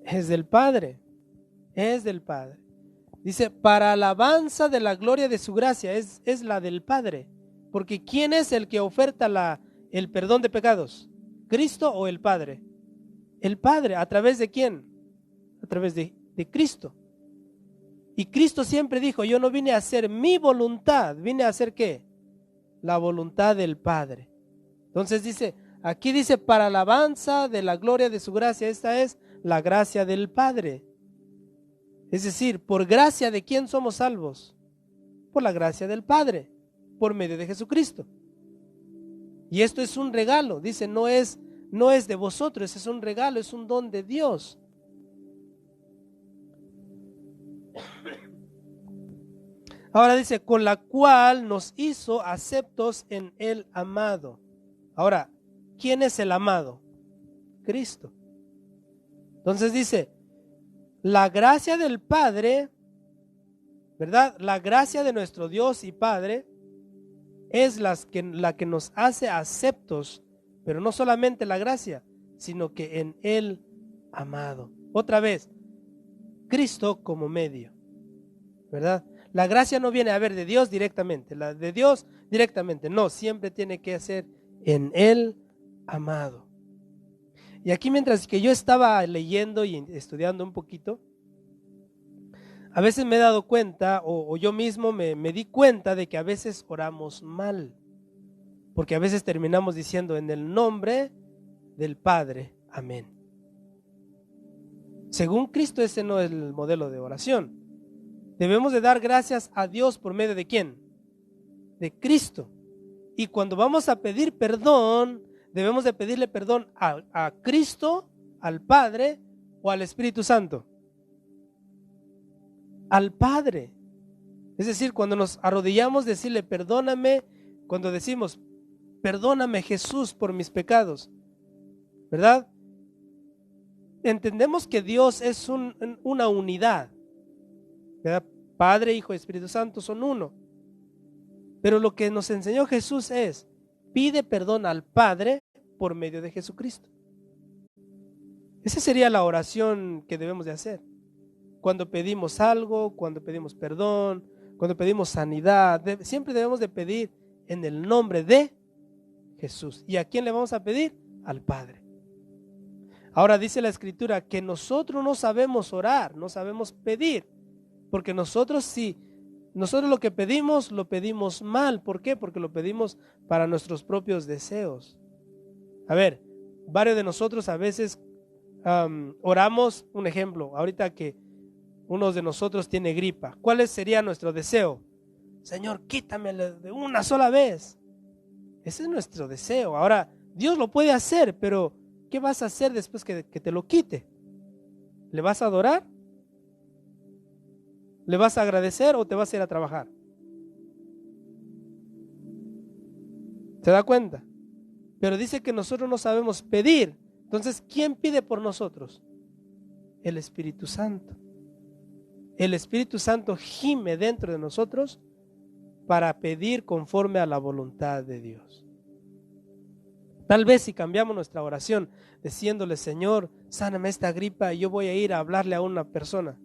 Es del Padre. Es del Padre. Dice, para alabanza de la gloria de su gracia. Es la del Padre. Porque ¿quién es el que oferta el perdón de pecados? ¿Cristo o el Padre? El Padre. ¿A través de quién? A través de Cristo. Y Cristo siempre dijo, yo no vine a hacer mi voluntad, vine a hacer ¿qué? La voluntad del Padre. Entonces dice, aquí dice, para alabanza de la gloria de su gracia. Esta es la gracia del Padre. Es decir, ¿por gracia de quién somos salvos? Por la gracia del Padre, por medio de Jesucristo. Y esto es un regalo, dice, no es de vosotros, es un regalo, es un don de Dios. Ahora dice, con la cual nos hizo aceptos en el amado. Ahora, ¿quién es el amado? Cristo. Entonces dice, la gracia del Padre, ¿verdad? La gracia de nuestro Dios y Padre es la que nos hace aceptos, pero no solamente la gracia, sino que en el amado. Otra vez, Cristo como medio, ¿verdad? La gracia no viene a ver de Dios directamente, la de Dios directamente, no, siempre tiene que ser en el amado. Y aquí mientras que yo estaba leyendo y estudiando un poquito, a veces me he dado cuenta, o yo mismo me di cuenta de que a veces oramos mal, porque a veces terminamos diciendo en el nombre del Padre, amén. Según Cristo, ese no es el modelo de oración. Debemos de dar gracias a Dios por medio de ¿quién? De Cristo. Y cuando vamos a pedir perdón, debemos de pedirle perdón a Cristo, al Padre o al Espíritu Santo. Al Padre. Es decir, cuando nos arrodillamos, decirle perdóname, cuando decimos perdóname Jesús por mis pecados, ¿verdad? Entendemos que Dios es una unidad, ¿verdad? Padre, Hijo y Espíritu Santo son uno. Pero lo que nos enseñó Jesús es, pide perdón al Padre por medio de Jesucristo. Esa sería la oración que debemos de hacer. Cuando pedimos algo, cuando pedimos perdón, cuando pedimos sanidad, siempre debemos de pedir en el nombre de Jesús. ¿Y a quién le vamos a pedir? Al Padre. Ahora dice la Escritura que nosotros no sabemos orar, no sabemos pedir, porque nosotros lo que pedimos, lo pedimos mal. ¿Por qué? Porque lo pedimos para nuestros propios deseos. A ver, varios de nosotros a veces oramos, un ejemplo, ahorita que uno de nosotros tiene gripa, ¿cuál sería nuestro deseo? Señor, quítame de una sola vez. Ese es nuestro deseo. Ahora, Dios lo puede hacer, pero ¿qué vas a hacer después que te lo quite? ¿Le vas a adorar? ¿Le vas a agradecer o te vas a ir a trabajar? ¿Se da cuenta? Pero dice que nosotros no sabemos pedir. Entonces, ¿quién pide por nosotros? El Espíritu Santo. El Espíritu Santo gime dentro de nosotros para pedir conforme a la voluntad de Dios. Tal vez si cambiamos nuestra oración diciéndole, Señor, sáname esta gripa y yo voy a ir a hablarle a una persona,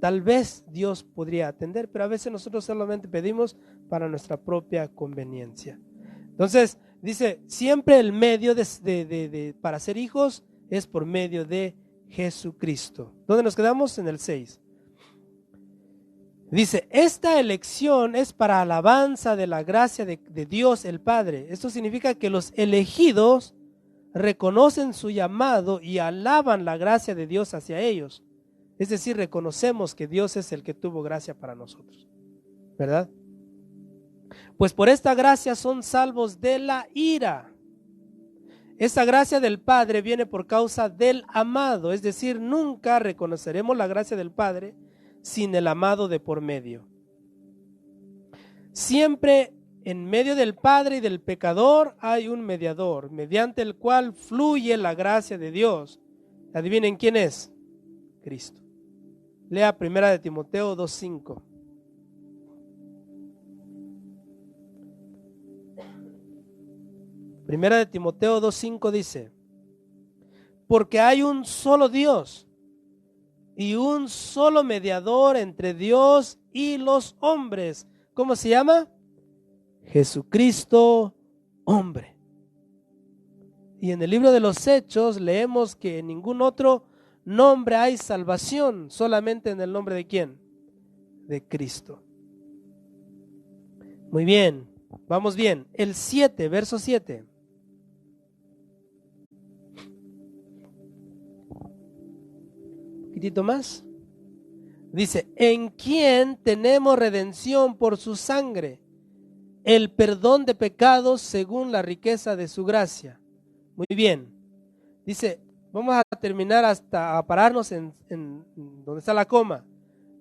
tal vez Dios podría atender, pero a veces nosotros solamente pedimos para nuestra propia conveniencia. Entonces, dice, siempre el medio para ser hijos es por medio de Jesucristo. ¿Dónde nos quedamos? En el 6. Dice, esta elección es para alabanza de la gracia de Dios el Padre. Esto significa que los elegidos reconocen su llamado y alaban la gracia de Dios hacia ellos. Es decir, reconocemos que Dios es el que tuvo gracia para nosotros, ¿verdad? Pues por esta gracia son salvos de la ira. Esta gracia del Padre viene por causa del amado, es decir, nunca reconoceremos la gracia del Padre sin el amado de por medio. Siempre en medio del Padre y del pecador hay un mediador, mediante el cual fluye la gracia de Dios. ¿Adivinen quién es? Cristo. Lea 1 Timoteo 2:5. Primera de Timoteo 2:5 dice, porque hay un solo Dios y un solo mediador entre Dios y los hombres. ¿Cómo se llama? Jesucristo, hombre. Y en el libro de los Hechos leemos que en ningún otro nombre hay salvación, solamente en el nombre de ¿quién? De Cristo. Muy bien, vamos bien. El 7, verso 7. poquitito más. Dice, en quien tenemos redención por su sangre, el perdón de pecados según la riqueza de su gracia. Muy bien. Dice, vamos a terminar hasta a pararnos en donde está la coma.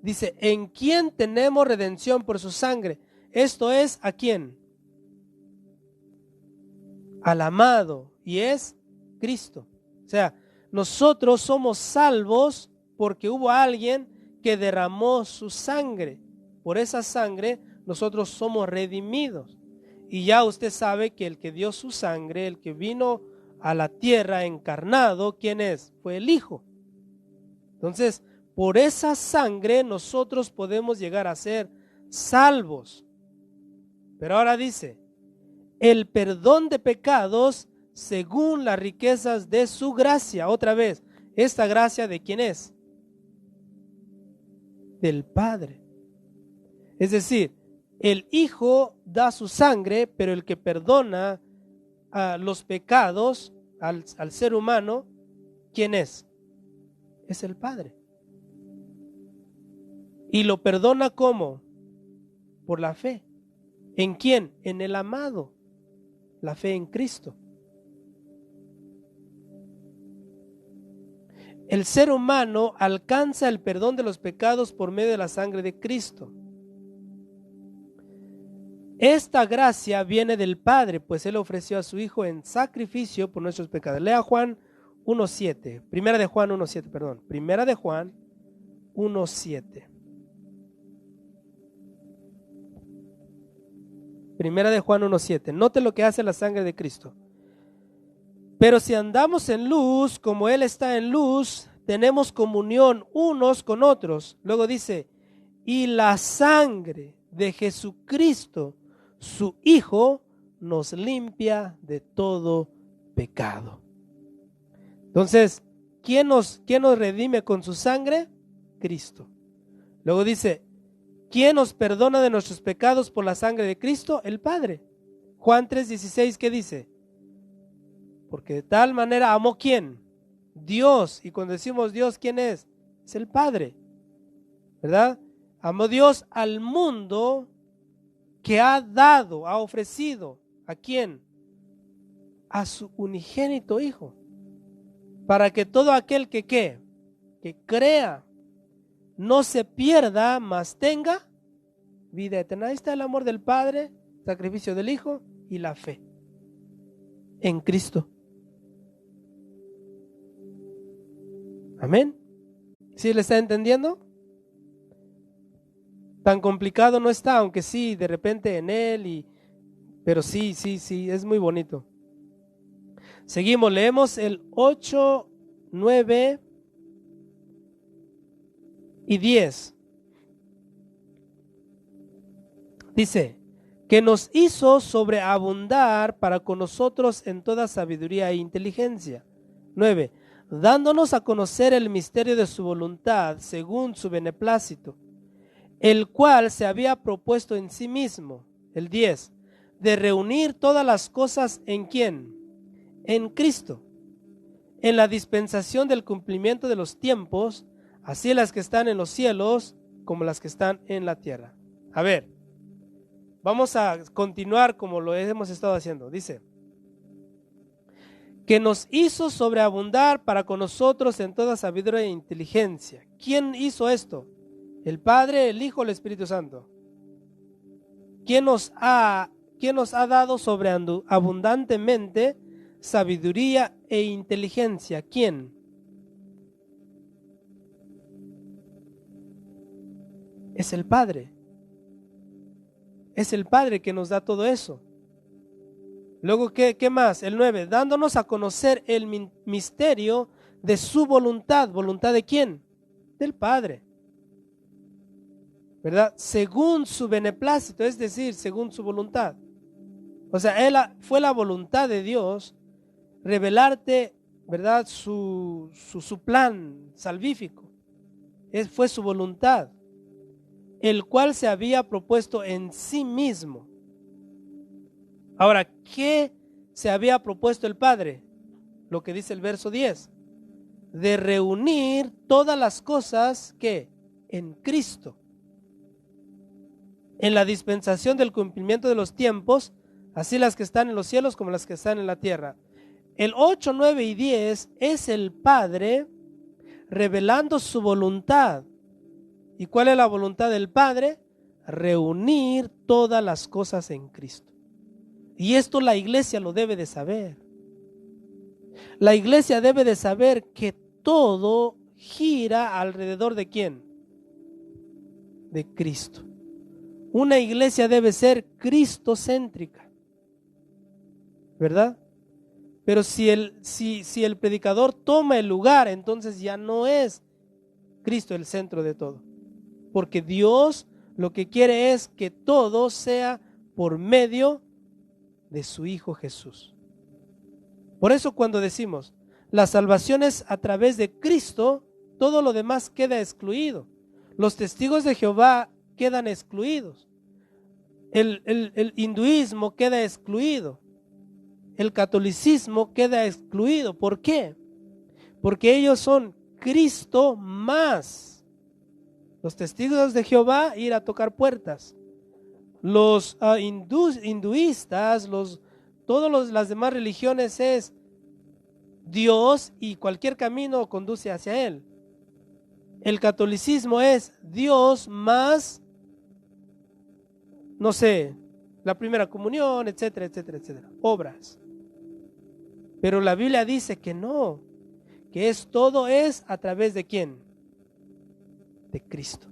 Dice, en quien tenemos redención por su sangre. Esto es, ¿a quién? Al amado, y es Cristo. O sea, nosotros somos salvos porque hubo alguien que derramó su sangre. Por esa sangre nosotros somos redimidos. Y ya usted sabe que el que dio su sangre, el que vino a la tierra encarnado, ¿quién es? Fue el Hijo. Entonces, por esa sangre nosotros podemos llegar a ser salvos. Pero ahora dice, el perdón de pecados según las riquezas de su gracia. Otra vez, ¿esta gracia de quién es? Del Padre. Es decir, el Hijo da su sangre, pero el que perdona los pecados al ser humano, ¿quién es? Es el Padre. ¿Y lo perdona cómo? Por la fe. ¿En quién? En el amado. La fe en Cristo. El ser humano alcanza el perdón de los pecados por medio de la sangre de Cristo. Esta gracia viene del Padre, pues Él ofreció a su Hijo en sacrificio por nuestros pecados. Lea Juan 1:7. Primera de Juan 1:7, perdón. Primera de Juan 1:7. Primera de Juan 1:7. Note lo que hace la sangre de Cristo. Pero si andamos en luz, como Él está en luz, tenemos comunión unos con otros. Luego dice, y la sangre de Jesucristo, su Hijo, nos limpia de todo pecado. Entonces, ¿quién nos redime con su sangre? Cristo. Luego dice, ¿quién nos perdona de nuestros pecados por la sangre de Cristo? El Padre. Juan 3:16, ¿qué dice? Porque de tal manera amó ¿quién? Dios. Y cuando decimos Dios, ¿quién es? Es el Padre, ¿verdad? Amó Dios al mundo que ha dado, ha ofrecido, ¿a quién? A su unigénito Hijo, para que todo aquel que crea, no se pierda, mas tenga vida eterna. Ahí está el amor del Padre, sacrificio del Hijo y la fe en Cristo. Amén. ¿Sí le está entendiendo? Tan complicado no está, aunque sí, de repente en él, pero sí, es muy bonito. Seguimos, leemos el 8, 9 y 10. Dice, que nos hizo sobreabundar para con nosotros en toda sabiduría e inteligencia. 9. Dándonos a conocer el misterio de su voluntad según su beneplácito, el cual se había propuesto en sí mismo. El 10. De reunir todas las cosas ¿en quién? En Cristo, en la dispensación del cumplimiento de los tiempos, así las que están en los cielos como las que están en la tierra. A ver, vamos a continuar como lo hemos estado haciendo. Dice, que nos hizo sobreabundar para con nosotros en toda sabiduría e inteligencia. ¿Quién hizo esto? El Padre, el Hijo, el Espíritu Santo. ¿Quién nos ha dado sobreabundantemente sabiduría e inteligencia? ¿Quién? Es el Padre. Es el Padre que nos da todo eso. Luego, ¿qué más? El 9, dándonos a conocer el misterio de su voluntad. ¿Voluntad de quién? Del Padre, ¿verdad? Según su beneplácito, es decir, según su voluntad. O sea, fue la voluntad de Dios revelarte, ¿verdad? Su plan salvífico. Fue su voluntad, el cual se había propuesto en sí mismo. Ahora, ¿qué se había propuesto el Padre? Lo que dice el verso 10. de reunir todas las cosas que en Cristo. En la dispensación del cumplimiento de los tiempos, así las que están en los cielos como las que están en la tierra. El 8, 9 y 10 es el Padre revelando su voluntad. ¿Y cuál es la voluntad del Padre? Reunir todas las cosas en Cristo. Y esto la iglesia lo debe de saber. La iglesia debe de saber que todo gira alrededor ¿de quién? De Cristo. Una iglesia debe ser cristocéntrica, ¿verdad? Pero si el predicador toma el lugar, entonces ya no es Cristo el centro de todo. Porque Dios lo que quiere es que todo sea por medio de su Hijo Jesús. Por eso cuando decimos la salvación es a través de Cristo, todo lo demás queda excluido. Los testigos de Jehová quedan excluidos. El hinduismo queda excluido. El catolicismo queda excluido. ¿Por qué? Porque ellos son Cristo más. Los testigos de Jehová ir a tocar puertas. Los hinduistas, todas las demás religiones es Dios y cualquier camino conduce hacia Él. El catolicismo es Dios más, no sé, la primera comunión, etcétera, etcétera, etcétera, obras. Pero la Biblia dice que no, que todo es a través de ¿quién? De Cristo.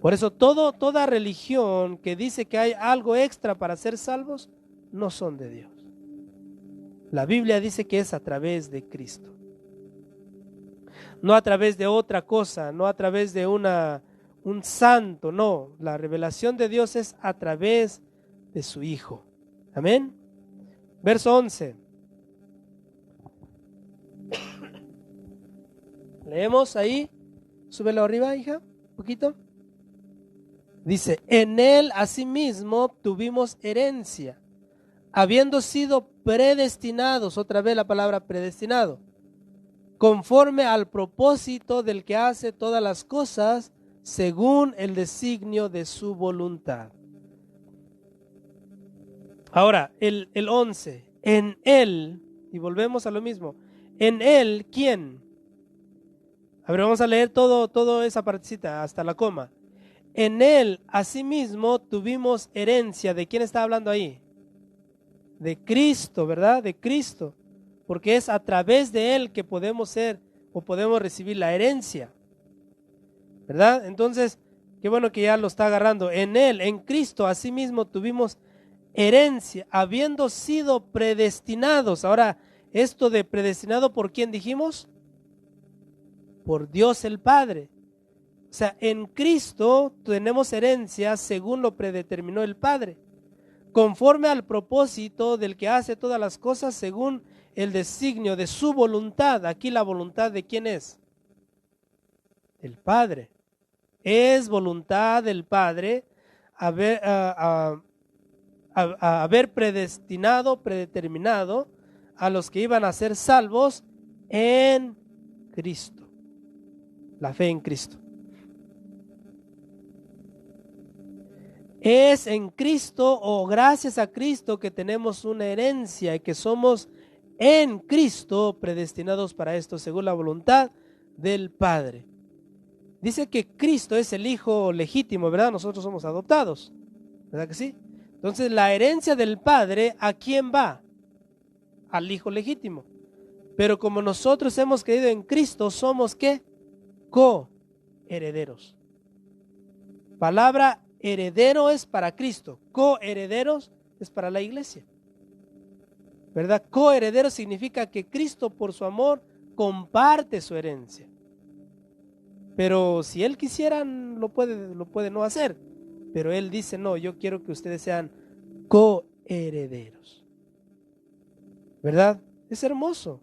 Por eso toda religión que dice que hay algo extra para ser salvos, no son de Dios. La Biblia dice que es a través de Cristo. No a través de otra cosa, no a través de un santo, no. La revelación de Dios es a través de su Hijo. Amén. Verso 11. Leemos ahí. Súbelo arriba, hija, un poquito. Dice, en Él asimismo tuvimos herencia, habiendo sido predestinados, otra vez la palabra predestinado, conforme al propósito del que hace todas las cosas según el designio de su voluntad. Ahora, el 11, en Él, y volvemos a lo mismo, en Él, ¿quién? A ver, vamos a leer toda esa partecita hasta la coma. En Él, asimismo, tuvimos herencia. ¿De quién está hablando ahí? De Cristo, ¿verdad? De Cristo. Porque es a través de Él que podemos ser o podemos recibir la herencia, ¿verdad? Entonces, qué bueno que ya lo está agarrando. En Él, en Cristo, asimismo, tuvimos herencia, habiendo sido predestinados. Ahora, esto de predestinado, ¿por quién dijimos? Por Dios el Padre. O sea, en Cristo tenemos herencia según lo predeterminó el Padre, conforme al propósito del que hace todas las cosas según el designio de su voluntad. Aquí la voluntad de ¿quién es? El Padre. Es voluntad del Padre haber predestinado, predeterminado a los que iban a ser salvos en Cristo. La fe en Cristo. Es en Cristo o gracias a Cristo que tenemos una herencia y que somos en Cristo predestinados para esto según la voluntad del Padre. Dice que Cristo es el Hijo legítimo, ¿verdad? Nosotros somos adoptados, ¿verdad que sí? Entonces la herencia del Padre, ¿a quién va? Al Hijo legítimo. Pero como nosotros hemos creído en Cristo, somos ¿qué? Co-herederos. Palabra heredero es para Cristo, coherederos es para la iglesia, ¿verdad? Coheredero significa que Cristo por su amor comparte su herencia, pero si Él quisiera lo puede no hacer, pero Él dice no, yo quiero que ustedes sean coherederos, ¿verdad? Es hermoso.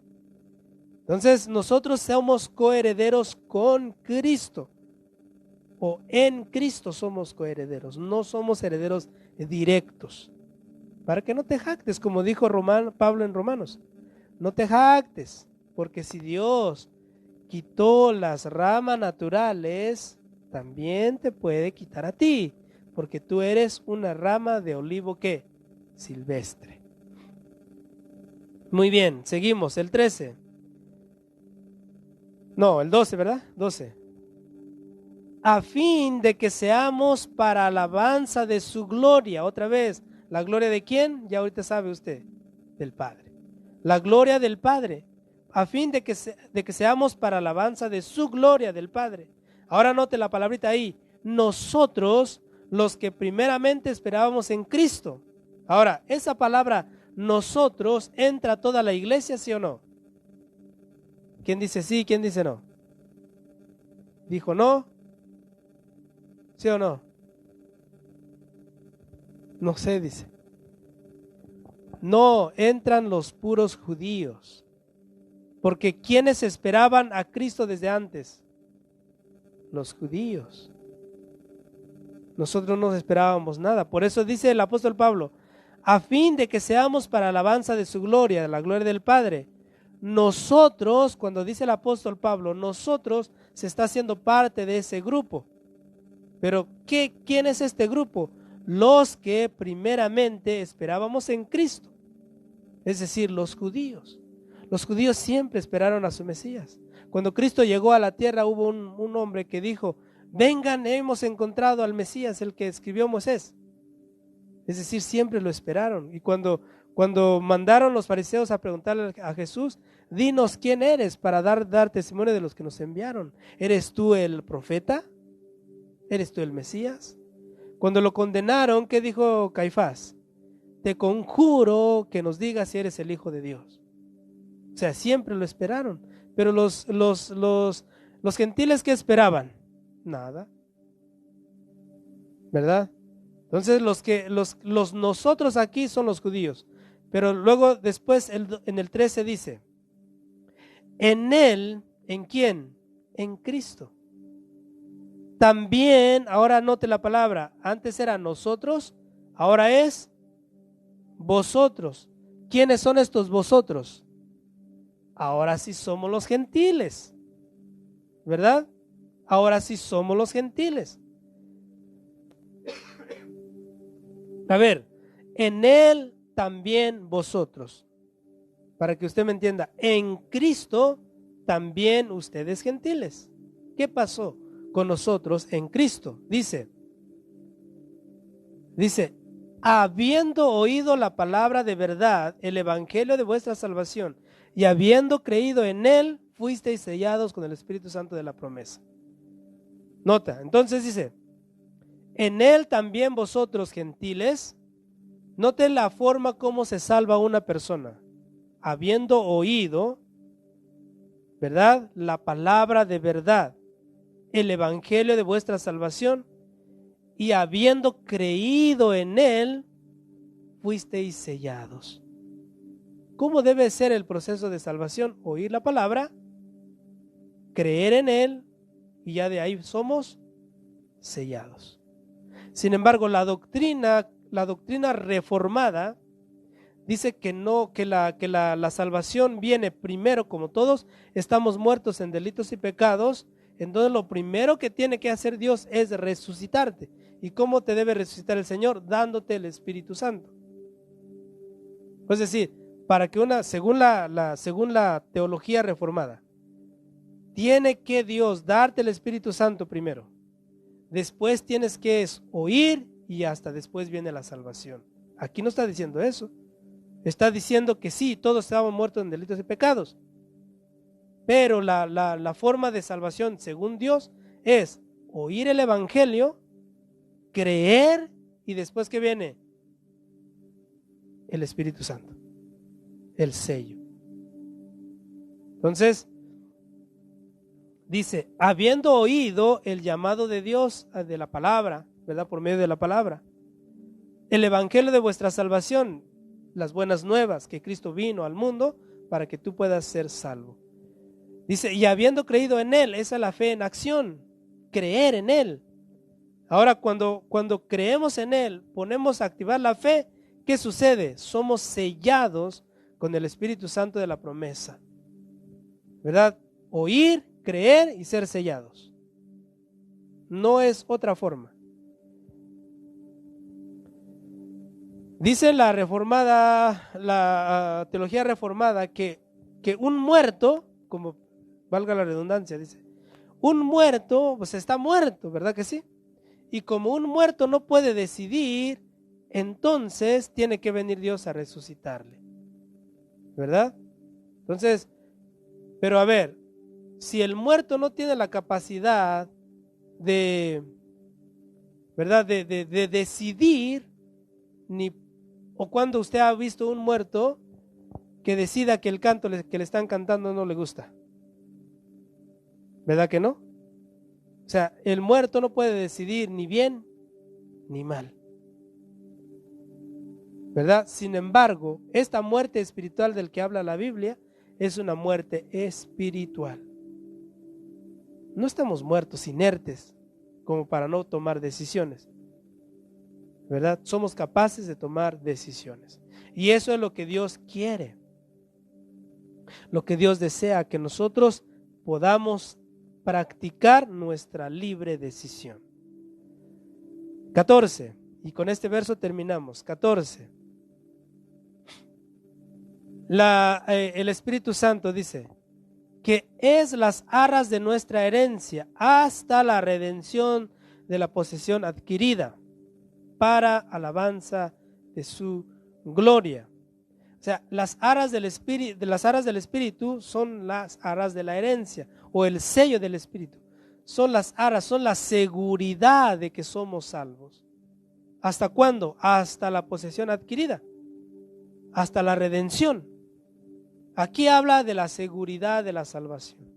Entonces nosotros somos coherederos con Cristo. O en Cristo somos coherederos, no somos herederos directos. Para que no te jactes, como dijo Pablo en Romanos. no te jactes, porque si Dios quitó las ramas naturales, también te puede quitar a ti, porque tú eres una rama de olivo ¿qué? Silvestre. Muy bien, seguimos, el 13. No, el 12, ¿verdad? 12. A fin de que seamos para alabanza de su gloria. Otra vez, ¿la gloria de quién? Ya ahorita sabe usted, del Padre. La gloria del Padre. A fin de que seamos para alabanza de su gloria, del Padre. Ahora note la palabrita ahí. Nosotros, los que primeramente esperábamos en Cristo. Ahora, esa palabra nosotros entra a toda la iglesia, ¿sí o no? ¿Quién dice sí? ¿Quién dice no? ¿Dijo no? ¿Sí o no? No sé, dice. No, entran los puros judíos. Porque ¿quiénes esperaban a Cristo desde antes? Los judíos. Nosotros no esperábamos nada. Por eso dice el apóstol Pablo, a fin de que seamos para alabanza de su gloria, de la gloria del Padre. Nosotros, cuando dice el apóstol Pablo, nosotros se está haciendo parte de ese grupo. Pero ¿quién es este grupo? Los que primeramente esperábamos en Cristo, es decir, los judíos. Los judíos siempre esperaron a su Mesías. Cuando Cristo llegó a la tierra hubo un hombre que dijo, vengan, hemos encontrado al Mesías, el que escribió Moisés. Es decir, siempre lo esperaron. Y cuando mandaron los fariseos a preguntarle a Jesús, dinos quién eres para dar testimonio de los que nos enviaron. ¿Eres tú el profeta? ¿Eres tú el Mesías? Cuando lo condenaron, ¿qué dijo Caifás? Te conjuro que nos digas si eres el Hijo de Dios. O sea, siempre lo esperaron. Pero los gentiles, ¿qué esperaban? Nada. ¿Verdad? Entonces los nosotros aquí son los judíos. Pero luego después en el 13 dice, en él, ¿en quién? En Cristo. También, ahora note la palabra, antes era nosotros, ahora es vosotros. ¿Quiénes son estos vosotros? Ahora sí somos los gentiles, ¿verdad? Ahora sí somos los gentiles. A ver, en él también vosotros, para que usted me entienda, en Cristo también ustedes gentiles. ¿Qué pasó con nosotros en Cristo? Dice, habiendo oído la palabra de verdad, el evangelio de vuestra salvación, y habiendo creído en él, fuisteis sellados con el Espíritu Santo de la promesa. Nota, entonces dice, en él también vosotros gentiles. Noten la forma como se salva una persona. Habiendo oído, ¿verdad? La palabra de verdad, el evangelio de vuestra salvación, y habiendo creído en él, fuisteis sellados. ¿Cómo debe ser el proceso de salvación? Oír la palabra, creer en él, y ya de ahí somos sellados. Sin embargo, la doctrina reformada dice que no, que la salvación viene primero, como todos estamos muertos en delitos y pecados. Entonces lo primero que tiene que hacer Dios es resucitarte. ¿Y cómo te debe resucitar el Señor? Dándote el Espíritu Santo. Es decir, para que según la teología reformada, tiene que Dios darte el Espíritu Santo primero. Después tienes que oír y hasta después viene la salvación. Aquí no está diciendo eso. Está diciendo que sí, todos estábamos muertos en delitos y pecados. Pero la forma de salvación, según Dios, es oír el evangelio, creer y después ¿qué viene? El Espíritu Santo, el sello. Entonces, dice, habiendo oído el llamado de Dios de la palabra, ¿verdad? Por medio de la palabra, el evangelio de vuestra salvación, las buenas nuevas que Cristo vino al mundo para que tú puedas ser salvo. Dice, y habiendo creído en él, esa es la fe en acción, creer en él. Ahora, cuando creemos en él, ponemos a activar la fe, ¿qué sucede? Somos sellados con el Espíritu Santo de la promesa, ¿verdad? Oír, creer y ser sellados. No es otra forma. Dice la reformada, la teología reformada, que un muerto, como valga la redundancia, dice, un muerto, pues está muerto, ¿verdad que sí? Y como un muerto no puede decidir, entonces tiene que venir Dios a resucitarle, ¿verdad? Entonces, pero a ver, si el muerto no tiene la capacidad de, ¿verdad? De decidir, o cuando usted ha visto un muerto que decida que el canto que le están cantando no le gusta, ¿verdad que no? O sea, el muerto no puede decidir ni bien ni mal, ¿verdad? Sin embargo, esta muerte espiritual del que habla la Biblia es una muerte espiritual. No estamos muertos, inertes, como para no tomar decisiones, ¿verdad? Somos capaces de tomar decisiones. Y eso es lo que Dios quiere, lo que Dios desea, que nosotros podamos practicar nuestra libre decisión. 14, y con este verso terminamos. 14. El Espíritu Santo dice que es las arras de nuestra herencia hasta la redención de la posesión adquirida para alabanza de su gloria. O sea, las aras del Espíritu son las aras de la herencia o el sello del Espíritu. Son las aras, son la seguridad de que somos salvos. ¿Hasta cuándo? Hasta la posesión adquirida, hasta la redención. Aquí habla de la seguridad de la salvación.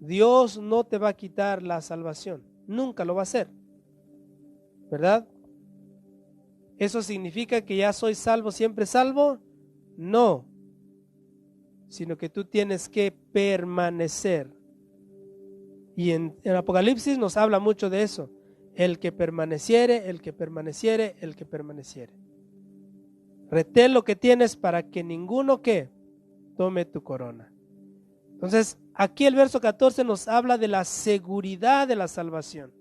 Dios no te va a quitar la salvación, nunca lo va a hacer, ¿verdad? ¿Eso significa que ya soy salvo, siempre salvo? No, sino que tú tienes que permanecer. Y en Apocalipsis nos habla mucho de eso. El que permaneciere, el que permaneciere, el que permaneciere. Retén lo que tienes para que ninguno que tome tu corona. Entonces, aquí el verso 14 nos habla de la seguridad de la salvación.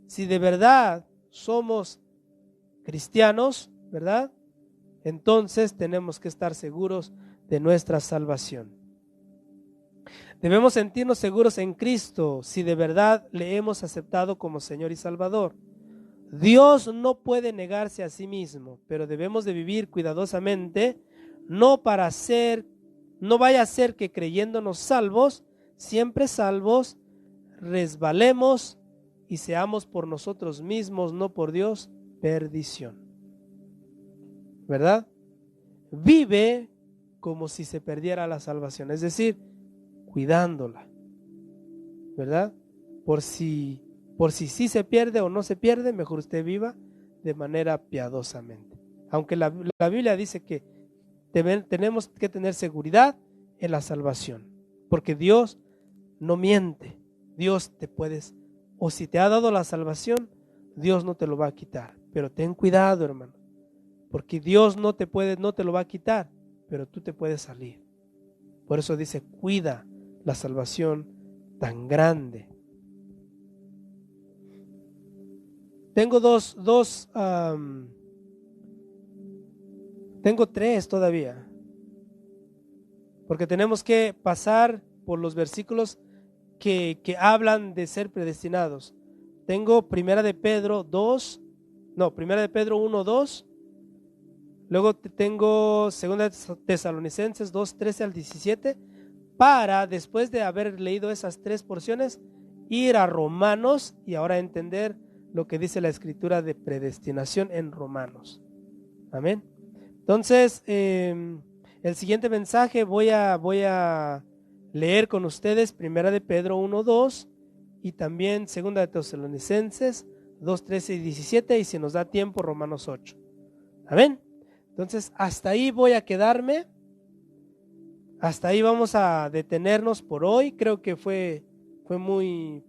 Si de verdad somos cristianos, ¿verdad? Entonces tenemos que estar seguros de nuestra salvación. Debemos sentirnos seguros en Cristo si de verdad le hemos aceptado como Señor y Salvador. Dios no puede negarse a sí mismo, pero debemos de vivir cuidadosamente, no vaya a ser que creyéndonos salvos, siempre salvos, resbalemos y seamos por nosotros mismos, no por Dios, perdición. ¿Verdad? Vive como si se perdiera la salvación, es decir, cuidándola, ¿verdad? Por si sí se pierde o no se pierde, mejor usted viva de manera piadosamente. Aunque la Biblia dice que tenemos que tener seguridad en la salvación, porque Dios no miente. Dios o si te ha dado la salvación, Dios no te lo va a quitar. Pero ten cuidado, hermano, porque Dios no te lo va a quitar, pero tú te puedes salir. Por eso dice, cuida la salvación tan grande. Tengo tengo tres todavía, porque tenemos que pasar por los versículos que hablan de ser predestinados. Tengo Primera de Pedro 1, 2. Luego tengo Segunda Tesalonicenses 2, 13 al 17, para después de haber leído esas tres porciones, ir a Romanos y ahora entender lo que dice la escritura de predestinación en Romanos. Amén. Entonces, el siguiente mensaje voy a leer con ustedes Primera de Pedro 1, 2 y también Segunda de Tesalonicenses 2, 13 y 17, y si nos da tiempo Romanos 8. Amén. Entonces, hasta ahí voy a quedarme. Hasta ahí vamos a detenernos por hoy. Creo que fue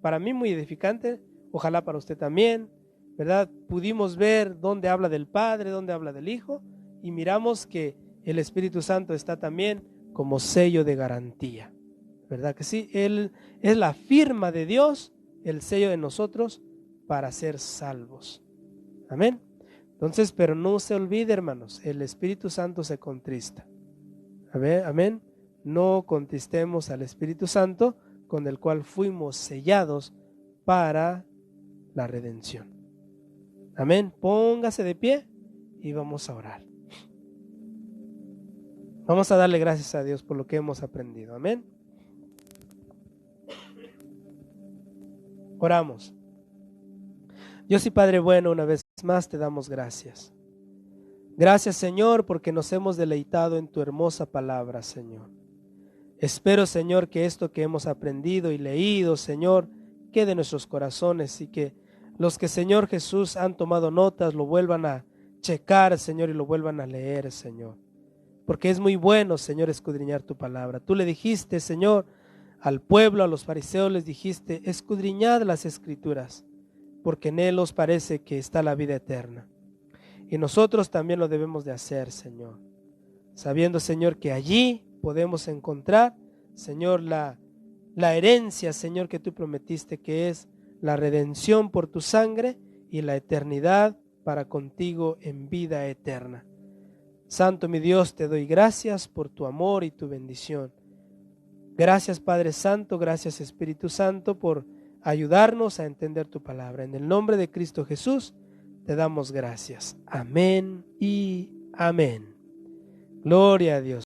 para mí muy edificante. Ojalá para usted también, ¿verdad? Pudimos ver dónde habla del Padre, dónde habla del Hijo, y miramos que el Espíritu Santo está también como sello de garantía. ¿Verdad que sí? Él es la firma de Dios, el sello de nosotros para ser salvos. Amén. Entonces, pero no se olvide, hermanos, el Espíritu Santo se contrista. Amén. No contristemos al Espíritu Santo, con el cual fuimos sellados para la redención. Amén. Póngase de pie y vamos a orar. Vamos a darle gracias a Dios por lo que hemos aprendido. Amén. Oramos. Dios y Padre bueno, una vez más te damos gracias. Gracias, Señor, porque nos hemos deleitado en tu hermosa palabra, Señor. Espero, Señor, que esto que hemos aprendido y leído, Señor, quede en nuestros corazones y que los que, Señor Jesús, han tomado notas lo vuelvan a checar, Señor, y lo vuelvan a leer, Señor. Porque es muy bueno, Señor, escudriñar tu palabra. Tú le dijiste, Señor, al pueblo, a los fariseos les dijiste, escudriñad las Escrituras, porque en él os parece que está la vida eterna. Y nosotros también lo debemos de hacer, Señor, sabiendo, Señor, que allí podemos encontrar, Señor, la herencia, Señor, que tú prometiste, que es la redención por tu sangre y la eternidad para contigo en vida eterna. Santo mi Dios, te doy gracias por tu amor y tu bendición. Gracias, Padre Santo, gracias, Espíritu Santo, por ayudarnos a entender tu palabra. En el nombre de Cristo Jesús te damos gracias. Amén y amén. Gloria a Dios.